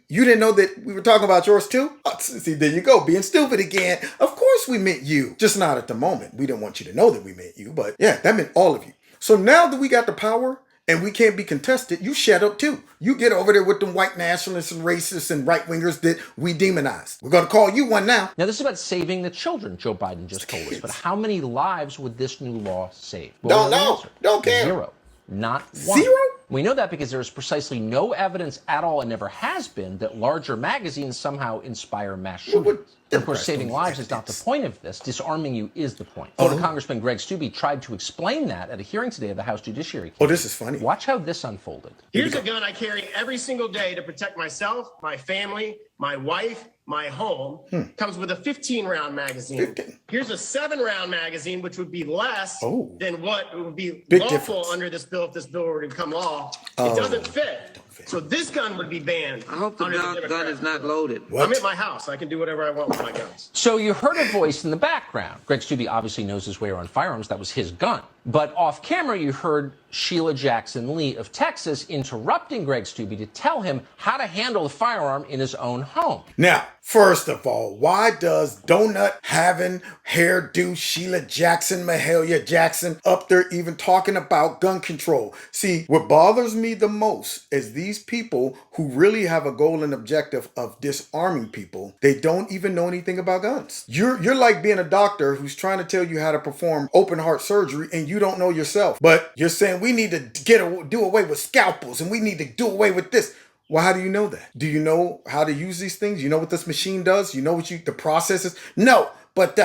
You didn't know that we were talking about yours too? See, there you go, being stupid again. Of course we meant you, just not at the moment. We didn't want you to know that we meant you, but yeah, that meant all of you. So now that we got the power and we can't be contested, you shut up too. You get over there with them white nationalists and racists and right-wingers that we demonized. We're going to call you one now. Now, this is about saving the children, Joe Biden just told us. But how many lives would this new law save? Well, Don't know. Don't care. 0. Not 1. 0? We know that because there is precisely no evidence at all, and never has been, that larger magazines somehow inspire mass shootings. Of course, saving lives is not the point of this. Disarming you is the point. Florida Congressman Greg Steube tried to explain that at a hearing today of the House Judiciary Committee. Oh, this is funny. Watch how this unfolded. Here's a gun I carry every single day to protect myself, my family, my wife, my home. Comes with a 15-round magazine. Here's a 7-round magazine, which would be less than what would be lawful under this bill if this bill were to become law. It doesn't fit. So this gun would be banned. I hope the gun is not loaded. I'm at my house. I can do whatever I want with my guns. So you heard a voice in the background. Greg Steube obviously knows his way around firearms. That was his gun. But off camera, you heard Sheila Jackson Lee of Texas interrupting Greg Steube to tell him how to handle the firearm in his own home. Now, first of all, why does donut having hairdo Sheila Jackson Mahalia Jackson up there even talking about gun control? See, what bothers me the most is these people who really have a goal and objective of disarming people. They don't even know anything about guns. You're like being a doctor who's trying to tell you how to perform open heart surgery and you don't know yourself. But you're saying we need to do away with scalpels and we need to do away with this. Well, how do you know that? Do you know how to use these things? You know what this machine does? You know what the process is? No, but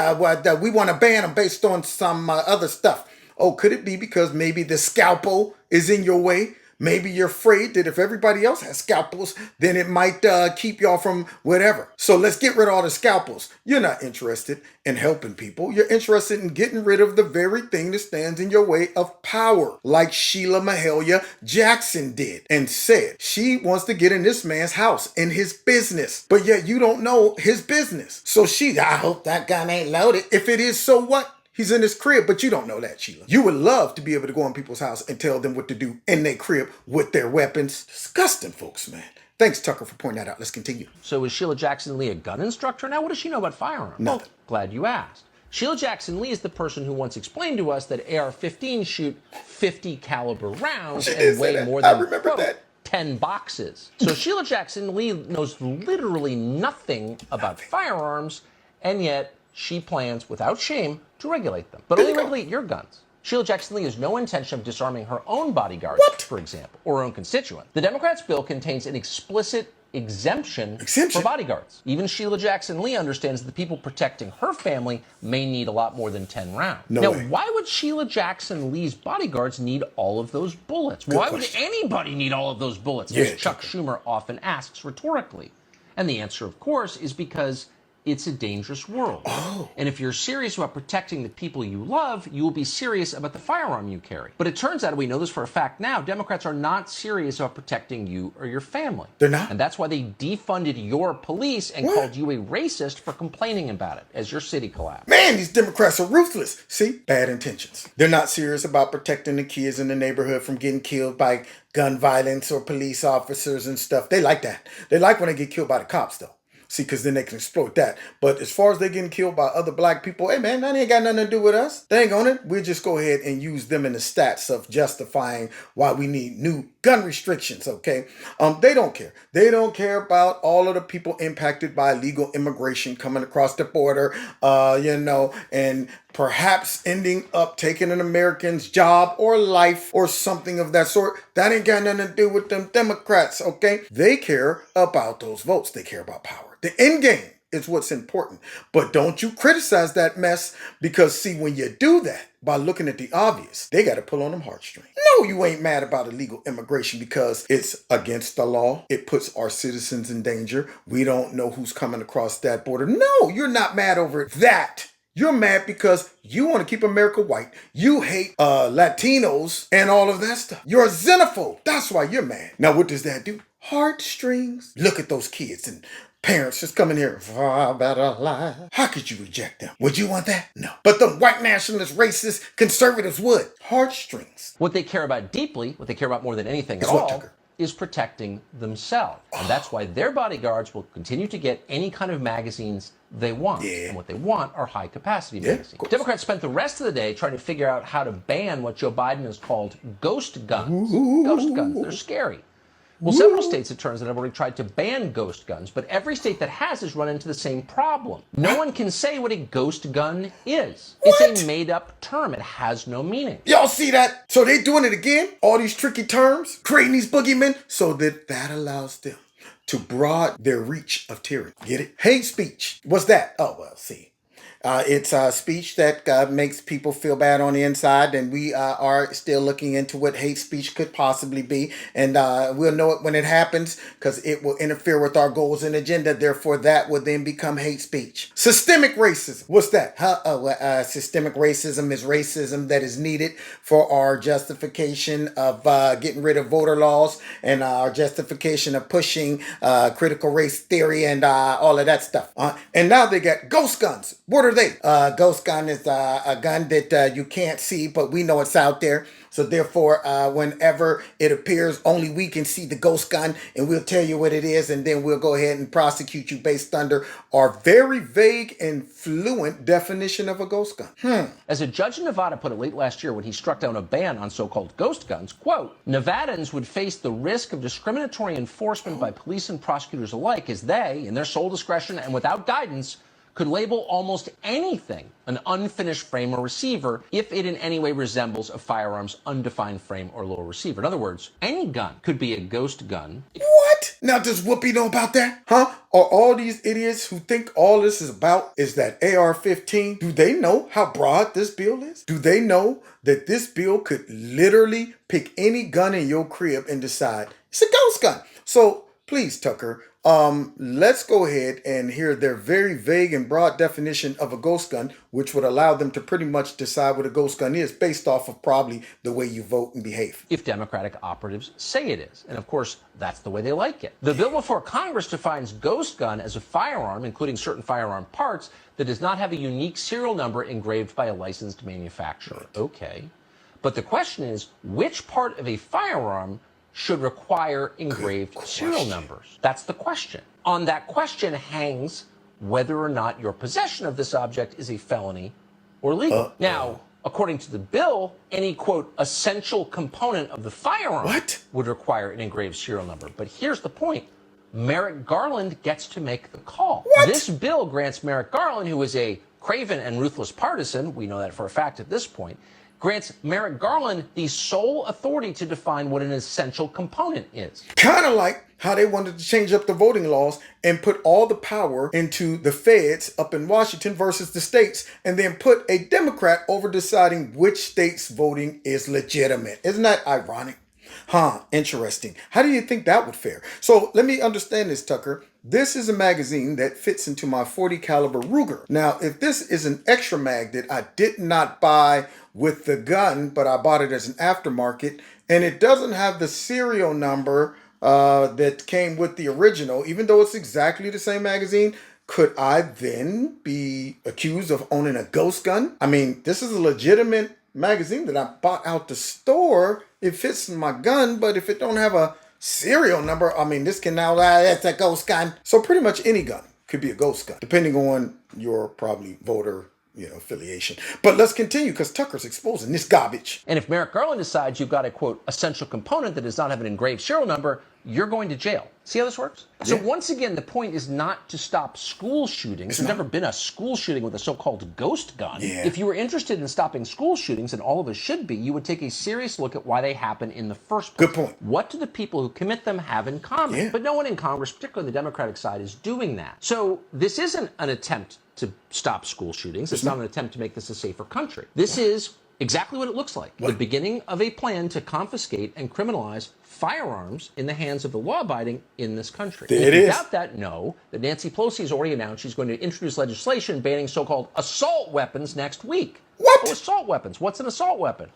we want to ban them based on some other stuff. Oh, could it be because maybe the scalpel is in your way? Maybe you're afraid that if everybody else has scalpels, then it might keep y'all from whatever. So let's get rid of all the scalpels. You're not interested in helping people. You're interested in getting rid of the very thing that stands in your way of power, like Sheila Mahalia Jackson did and said she wants to get in this man's house, in his business, but yet you don't know his business. So I hope that gun ain't loaded. If it is, so what? He's in his crib, but you don't know that, Sheila. You would love to be able to go in people's house and tell them what to do in their crib with their weapons. Disgusting, folks, man. Thanks, Tucker, for pointing that out. Let's continue. So is Sheila Jackson Lee a gun instructor? Now, what does she know about firearms? Nothing. Well, glad you asked. Sheila Jackson Lee is the person who once explained to us that AR-15s shoot 50 caliber rounds and weigh more than, quote, 10 boxes. So Sheila Jackson Lee knows literally nothing about firearms, and yet she plans, without shame, to regulate them. But only regulate your guns. Sheila Jackson Lee has no intention of disarming her own bodyguards, for example, or her own constituents. The Democrats' bill contains an explicit exemption for bodyguards. Even Sheila Jackson Lee understands that the people protecting her family may need a lot more than 10 rounds. Now, why would Sheila Jackson Lee's bodyguards need all of those bullets? Why would anybody need all of those bullets? As Chuck Schumer often asks rhetorically. And the answer, of course, is because it's a dangerous world. And if you're serious about protecting the people you love, you will be serious about the firearm you carry. But it turns out, we know this for a fact now, Democrats are not serious about protecting you or your family. They're not? And that's why they defunded your police and called you a racist for complaining about it as your city collapsed. Man, these Democrats are ruthless. See? Bad intentions. They're not serious about protecting the kids in the neighborhood from getting killed by gun violence or police officers and stuff. They like that. They like when they get killed by the cops, though. See, because then they can exploit that. But as far as they getting killed by other black people, hey, man, that ain't got nothing to do with us. They ain't gonna. We'll just go ahead and use them in the stats of justifying why we need new gun restrictions, okay? They don't care. They don't care about all of the people impacted by illegal immigration coming across the border, and perhaps ending up taking an American's job or life or something of that sort. That ain't got nothing to do with them Democrats, okay? They care about those votes. They care about power. The end game is what's important. But don't you criticize that mess, because see, when you do that, by looking at the obvious, they got to pull on them heartstrings. No, you ain't mad about illegal immigration because it's against the law. It puts our citizens in danger. We don't know who's coming across that border. No, you're not mad over that. You're mad because you want to keep America white. You hate Latinos and all of that stuff. You're a xenophobe. That's why you're mad. Now, what does that do? Heartstrings. Look at those kids and parents just coming here. Far better life. How could you reject them? Would you want that? No. But the white nationalist, racist conservatives would. Heartstrings. What they care about deeply, what they care about more than anything at all, is protecting themselves. And that's why their bodyguards will continue to get any kind of magazines they want. And what they want are high-capacity magazines. Democrats spent the rest of the day trying to figure out how to ban what Joe Biden has called ghost guns. Ghost guns. They're scary. Well, several states, it turns out, have already tried to ban ghost guns, but every state that has run into the same problem. No one can say what a ghost gun is. It's a made-up term. It has no meaning. Y'all see that? So they doing it again? All these tricky terms, creating these boogeymen, so that allows them to broaden their reach of tyranny. Get it? Hate speech. What's that? Oh, well, see. It's speech that makes people feel bad on the inside, and we are still looking into what hate speech could possibly be, and we'll know it when it happens because it will interfere with our goals and agenda. Therefore, that will then become hate speech. Systemic racism. What's that? Systemic racism is racism that is needed for our justification of getting rid of voter laws and our justification of pushing critical race theory and all of that stuff. And now they got ghost guns. What are they? Ghost gun is a gun that you can't see, but we know it's out there. So therefore, whenever it appears, only we can see the ghost gun, and we'll tell you what it is, and then we'll go ahead and prosecute you based under our very vague and fluent definition of a ghost gun. As a judge in Nevada put it late last year when he struck down a ban on so-called ghost guns, quote, Nevadans would face the risk of discriminatory enforcement by police and prosecutors alike as they, in their sole discretion and without guidance, could label almost anything an unfinished frame or receiver if it in any way resembles a firearm's undefined frame or lower receiver. In other words, any gun could be a ghost gun. What? Now, does Whoopi know about that? Huh? Are all these idiots who think all this is about is that AR-15, do they know how broad this bill is? Do they know that this bill could literally pick any gun in your crib and decide it's a ghost gun? So please, Tucker, let's go ahead and hear their very vague and broad definition of a ghost gun, which would allow them to pretty much decide what a ghost gun is based off of probably the way you vote and behave. If Democratic operatives say it is. And of course, that's the way they like it. The bill before Congress defines ghost gun as a firearm, including certain firearm parts, that does not have a unique serial number engraved by a licensed manufacturer. Okay. But the question is, which part of a firearm should require engraved serial numbers? That's the question. On that question hangs whether or not your possession of this object is a felony or legal. Now, according to the bill, any, quote, essential component of the firearm would require an engraved serial number. But here's the point. Merrick Garland gets to make the call. This bill grants Merrick Garland, who is a craven and ruthless partisan, we know that for a fact at this point, grants Merrick Garland the sole authority to define what an essential component is. Kind of like how they wanted to change up the voting laws and put all the power into the feds up in Washington versus the states, and then put a Democrat over deciding which state's voting is legitimate. Isn't that ironic? Interesting. How do you think that would fare? So let me understand this, Tucker. This is a magazine that fits into my .40 caliber Ruger. Now, if this is an extra mag that I did not buy with the gun, but I bought it as an aftermarket, and it doesn't have the serial number that came with the original, even though it's exactly the same magazine, could I then be accused of owning a ghost gun? I mean, this is a legitimate magazine that I bought out the store. It fits in my gun, but if it don't have a serial number, I mean, this can now, that's a ghost gun. So pretty much any gun could be a ghost gun, depending on your probably voter affiliation. But let's continue, because Tucker's exposing this garbage. And if Merrick Garland decides you've got a, quote, essential component that does not have an engraved serial number, you're going to jail. See how this works? Yeah. So once again, the point is not to stop school shootings. There's never been a school shooting with a so-called ghost gun. Yeah. If you were interested in stopping school shootings, and all of us should be, you would take a serious look at why they happen in the first place. Good point. What do the people who commit them have in common? Yeah. But no one in Congress, particularly the Democratic side, is doing that. So this isn't an attempt to stop school shootings. It's not an attempt to make this a safer country. This is exactly what it looks like. The beginning of a plan to confiscate and criminalize firearms in the hands of the law-abiding in this country. There if it you is. doubt that, know that Nancy Pelosi has already announced she's going to introduce legislation banning so-called assault weapons next week. What? Oh, assault weapons. What's an assault weapon?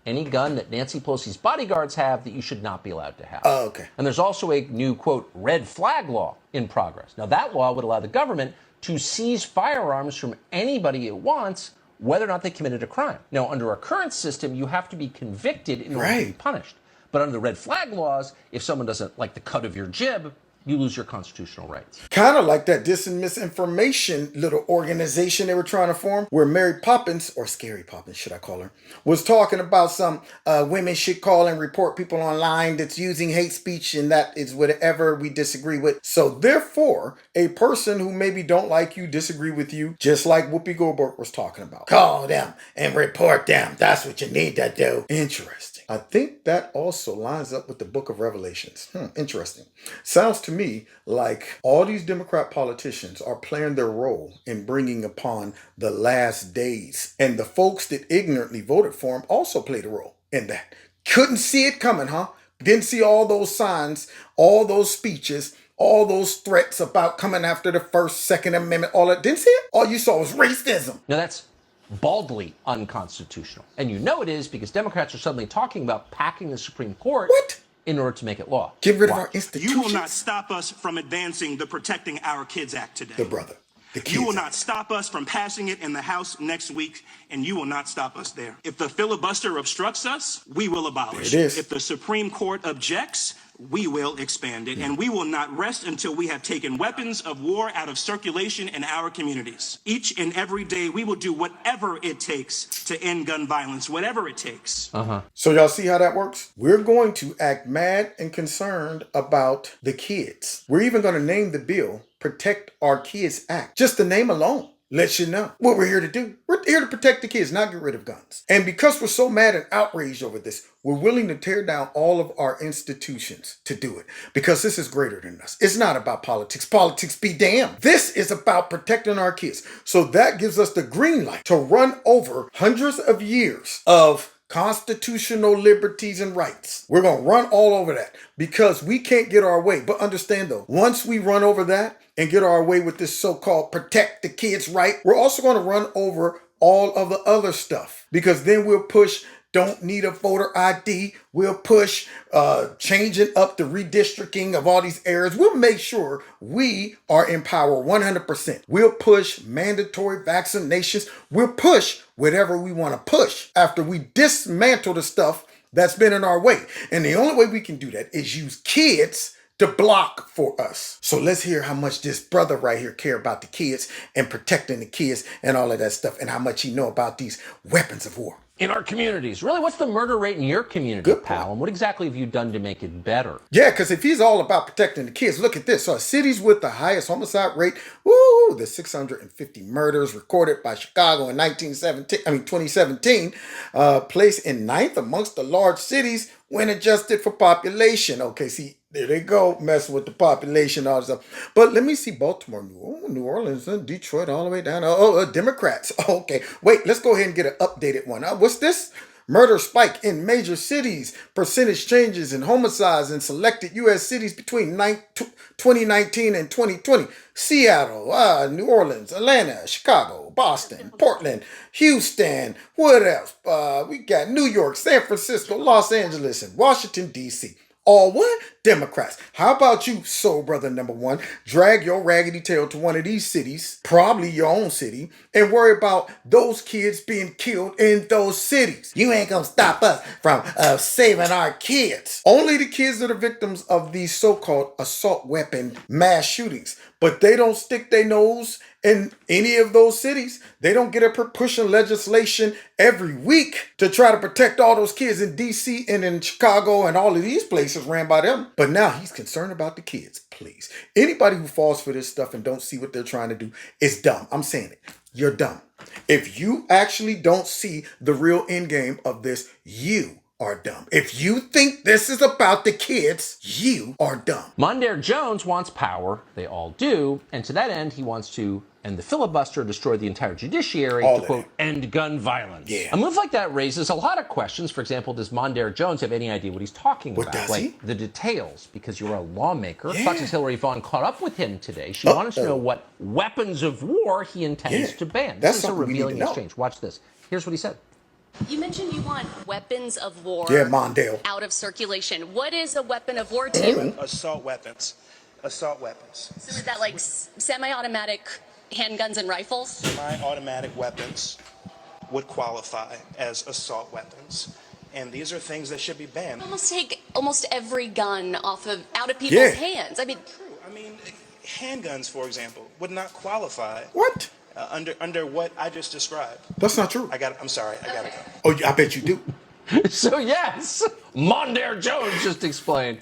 Any gun that Nancy Pelosi's bodyguards have that you should not be allowed to have. Oh, okay. And there's also a new, quote, red flag law in progress. Now, that law would allow the government to seize firearms from anybody it wants, whether or not they committed a crime. Now, under our current system, you have to be convicted in order to be punished. But under the red flag laws, if someone doesn't like the cut of your jib, you lose your constitutional rights. Kind of like that dis and misinformation little organization they were trying to form, where Mary Poppins, or Scary Poppins should I call her, was talking about some women should call and report people online that's using hate speech, and that is whatever we disagree with. So therefore, a person who maybe don't like you, disagree with you, just like Whoopi Goldberg was talking about, call them and report them. That's what you need to do. Interesting. I think that also lines up with the book of Revelations. Interesting. Sounds to me like all these Democrat politicians are playing their role in bringing upon the last days. And the folks that ignorantly voted for him also played a role in that. Couldn't see it coming, huh? Didn't see all those signs, all those speeches, all those threats about coming after the First, Second Amendment, all that. Didn't see it? All you saw was racism. Now that's baldly unconstitutional. And you know it is because Democrats are suddenly talking about packing the Supreme Court in order to make it law. Get rid of our institutions. You will not stop us from advancing the Protecting Our Kids Act today. The brother. You will not stop us from passing it in the House next week, and you will not stop us there. If the filibuster obstructs us, we will abolish it. If the Supreme Court objects, we will expand it, and we will not rest until we have taken weapons of war out of circulation in our communities. Each and every day, we will do whatever it takes to end gun violence, whatever it takes. So y'all see how that works? We're going to act mad and concerned about the kids. We're even going to name the bill Protect Our Kids Act. Just the name alone lets you know what we're here to do. We're here to protect the kids, not get rid of guns. And because we're so mad and outraged over this, we're willing to tear down all of our institutions to do it. Because this is greater than us. It's not about politics. Politics be damned. This is about protecting our kids. So that gives us the green light to run over hundreds of years of constitutional liberties and rights. We're going to run all over that because we can't get our way. But understand though, once we run over that and get our way with this so-called protect the kids right, we're also going to run over all of the other stuff, because then we'll push don't need a voter ID. We'll push changing up the redistricting of all these areas. We'll make sure we are in power 100%. We'll push mandatory vaccinations. We'll push whatever we want to push after we dismantle the stuff that's been in our way. And the only way we can do that is use kids to block for us. So let's hear how much this brother right here care about the kids and protecting the kids and all of that stuff, and how much he know about these weapons of war. In our communities. Really, what's the murder rate in your community, pal? And what exactly have you done to make it better? Yeah, because if he's all about protecting the kids, look at this. So cities with the highest homicide rate, the 650 murders recorded by Chicago in 2017, placed in ninth amongst the large cities when adjusted for population. Okay, see, there they go, messing with the population, all this stuff. But let me see Baltimore, New Orleans, Detroit, all the way down. Democrats. Okay, wait, let's go ahead and get an updated one. What's this? Murder spike in major cities, percentage changes in homicides in selected U.S. cities between 2019 and 2020. Seattle, New Orleans, Atlanta, Chicago, Boston, Portland, Houston, what else? We got New York, San Francisco, Los Angeles, and Washington, D.C. All what? Democrats. How about you, soul brother number one? Drag your raggedy tail to one of these cities, probably your own city, and worry about those kids being killed in those cities. You ain't gonna stop us from saving our kids. Only the kids are the victims of these so-called assault weapon mass shootings. But they don't stick their nose in any of those cities. They don't get up pushing legislation every week to try to protect all those kids in D.C. and in Chicago and all of these places ran by them. But now he's concerned about the kids. Please. Anybody who falls for this stuff and don't see what they're trying to do is dumb. I'm saying it. You're dumb. If you actually don't see the real end game of this, you are dumb. If you think this is about the kids, you are dumb. Mondaire Jones wants power. They all do. And to that end, he wants to end the filibuster, destroy the entire judiciary, to, quote, end gun violence. Yeah. A move like that raises a lot of questions. For example, does Mondaire Jones have any idea what he's talking about? Does like he? The details, because you're a lawmaker. Yeah. Fox's Hillary Vaughn caught up with him today. She wanted to know what weapons of war he intends to ban. That's this is a revealing know. exchange. Watch this. Here's what he said. You mentioned you want weapons of war out of circulation. What is a weapon of war to you? Assault weapons. Assault weapons. So is that like semi-automatic handguns and rifles? Semi-automatic weapons would qualify as assault weapons. And these are things that should be banned. Almost take almost every gun out of people's hands. I mean, handguns, for example, would not qualify. What? Under what I just described. That's not true. I'm sorry, I gotta go. Oh, I bet you do. So yes, Mondaire Jones just explained,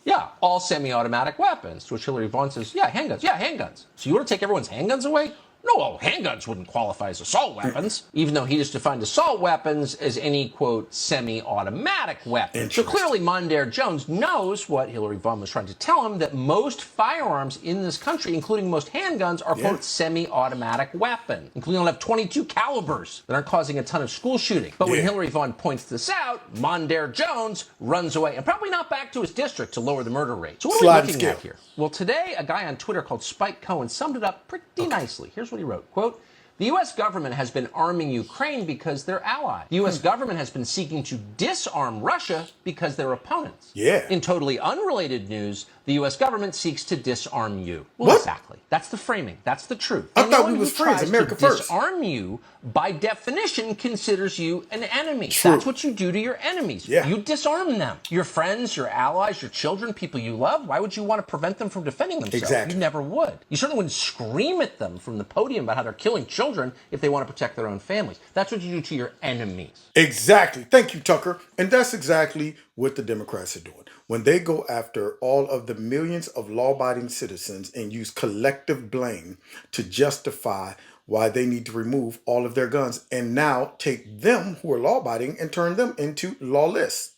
yeah, all semi-automatic weapons. To which Hillary Vaughn says, yeah, handguns. So you want to take everyone's handguns away? No, handguns wouldn't qualify as assault weapons, even though he just defined assault weapons as any, quote, semi-automatic weapon. So clearly Mondaire Jones knows what Hillary Vaughn was trying to tell him, that most firearms in this country, including most handguns, are, quote, semi-automatic weapon, including have 22 calibers that aren't causing a ton of school shooting. But when Hillary Vaughn points this out, Mondaire Jones runs away, and probably not back to his district to lower the murder rate. So what are we looking at here? Well, today, a guy on Twitter called Spike Cohen summed it up pretty nicely. Here's what he wrote, quote, the U.S. government has been arming Ukraine because they're allies. The U.S. government has been seeking to disarm Russia because they're opponents. In totally unrelated news, the U.S. government seeks to disarm you. Well, exactly. That's the framing. That's the truth. I thought we was friends. America first. Disarm you, by definition, considers you an enemy. That's what you do to your enemies. You disarm them. Your friends, your allies, your children, people you love. Why would you want to prevent them from defending themselves? You never would. You certainly wouldn't scream at them from the podium about how they're killing children if they want to protect their own families. That's what you do to your enemies. Exactly. Thank you, Tucker. And that's exactly what the Democrats are doing. When they go after all of the millions of law-abiding citizens and use collective blame to justify why they need to remove all of their guns and now take them who are law-abiding and turn them into lawless.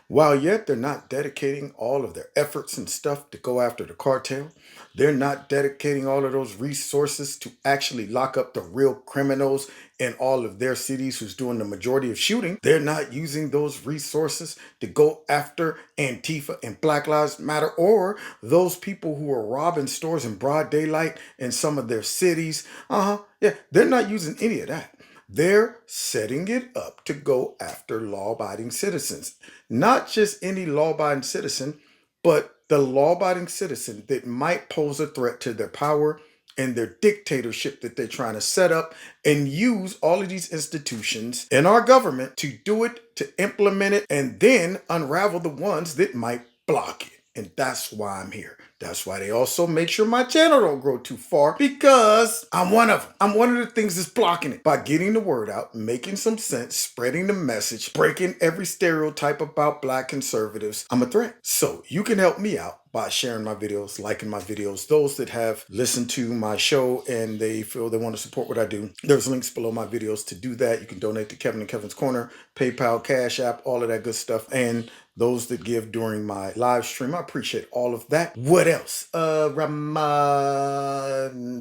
While yet they're not dedicating all of their efforts and stuff to go after the cartel, they're not dedicating all of those resources to actually lock up the real criminals in all of their cities who's doing the majority of shooting. They're not using those resources to go after Antifa and Black Lives Matter or those people who are robbing stores in broad daylight in some of their cities. They're not using any of that. They're setting it up to go after law-abiding citizens. Not just any law-abiding citizen, but the law-abiding citizen that might pose a threat to their power and their dictatorship that they're trying to set up, and use all of these institutions in our government to do it, to implement it, and then unravel the ones that might block it. And that's why I'm here. That's why they also make sure my channel don't grow too far, because I'm one of them. I'm one of the things that's blocking it. By getting the word out, making some sense, spreading the message, breaking every stereotype about black conservatives, I'm a threat. So you can help me out by sharing my videos, liking my videos. Those that have listened to my show and they feel they want to support what I do, there's links below my videos to do that. You can donate to Kevin and Kevin's Corner, PayPal, Cash App, all of that good stuff. And those that give during my live stream, I appreciate all of that. What else? Ramon,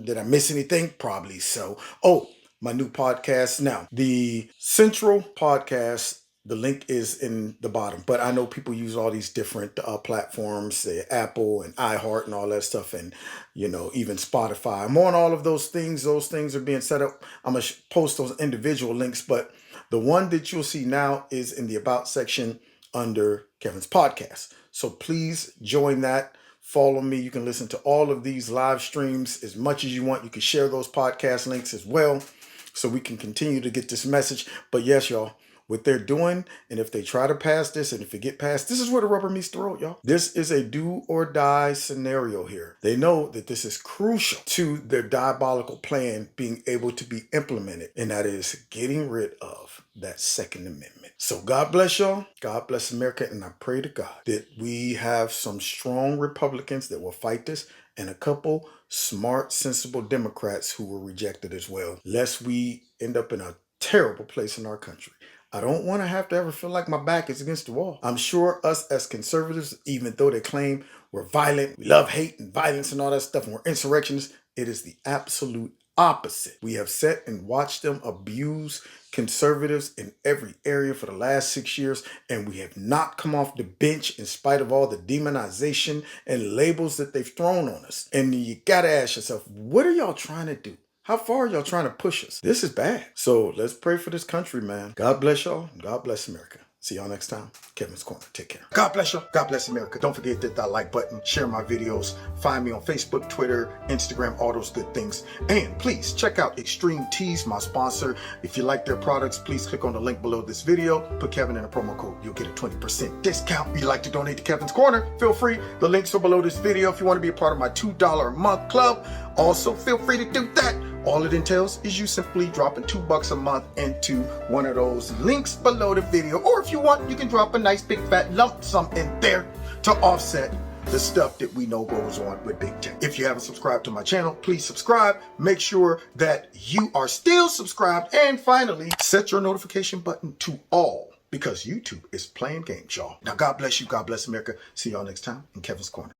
did I miss anything? Probably so. Oh, my new podcast now. The Central Podcast, the link is in the bottom. But I know people use all these different platforms, Apple and iHeart and all that stuff, and even Spotify. I'm on all of those things. Those things are being set up. I'm going to post those individual links, but the one that you'll see now is in the About section under Kevin's podcast. So please join that. Follow me. You can listen to all of these live streams as much as you want. You can share those podcast links as well so we can continue to get this message. But yes, y'all, what they're doing, and if they try to pass this, and if it get passed, this is where the rubber meets the road, y'all. This is a do or die scenario here. They know that this is crucial to their diabolical plan being able to be implemented, and that is getting rid of that Second Amendment. So God bless y'all. God bless America. And I pray to God that we have some strong Republicans that will fight this, and a couple smart, sensible Democrats who will reject it as well, lest we end up in a terrible place in our country. I don't want to have to ever feel like my back is against the wall. I'm sure us as conservatives, even though they claim we're violent, we love hate and violence and all that stuff, and we're insurrectionists, it is the absolute opposite. We have sat and watched them abuse conservatives in every area for the last 6 years, and we have not come off the bench in spite of all the demonization and labels that they've thrown on us. And you gotta ask yourself, what are y'all trying to do? How far are y'all trying to push us? This is bad. So let's pray for this country, man. God bless y'all. God bless America. See y'all next time. Kevin's Corner. Take care. God bless you. God bless America. Don't forget to hit that like button. Share my videos. Find me on Facebook, Twitter, Instagram, all those good things. And please check out Extreme Teas, my sponsor. If you like their products, please click on the link below this video. Put Kevin in a promo code. You'll get a 20% discount. If you'd like to donate to Kevin's Corner, feel free. The links are below this video. If you want to be a part of my $2 a month club, also feel free to do that. All it entails is you simply dropping $2 a month into one of those links below the video. Or if you want, you can drop a nice big fat lump sum in there to offset the stuff that we know goes on with big tech. If you haven't subscribed to my channel, please subscribe. Make sure that you are still subscribed. And finally, set your notification button to all, because YouTube is playing games, y'all. Now, God bless you. God bless America. See y'all next time in Kevin's Corner.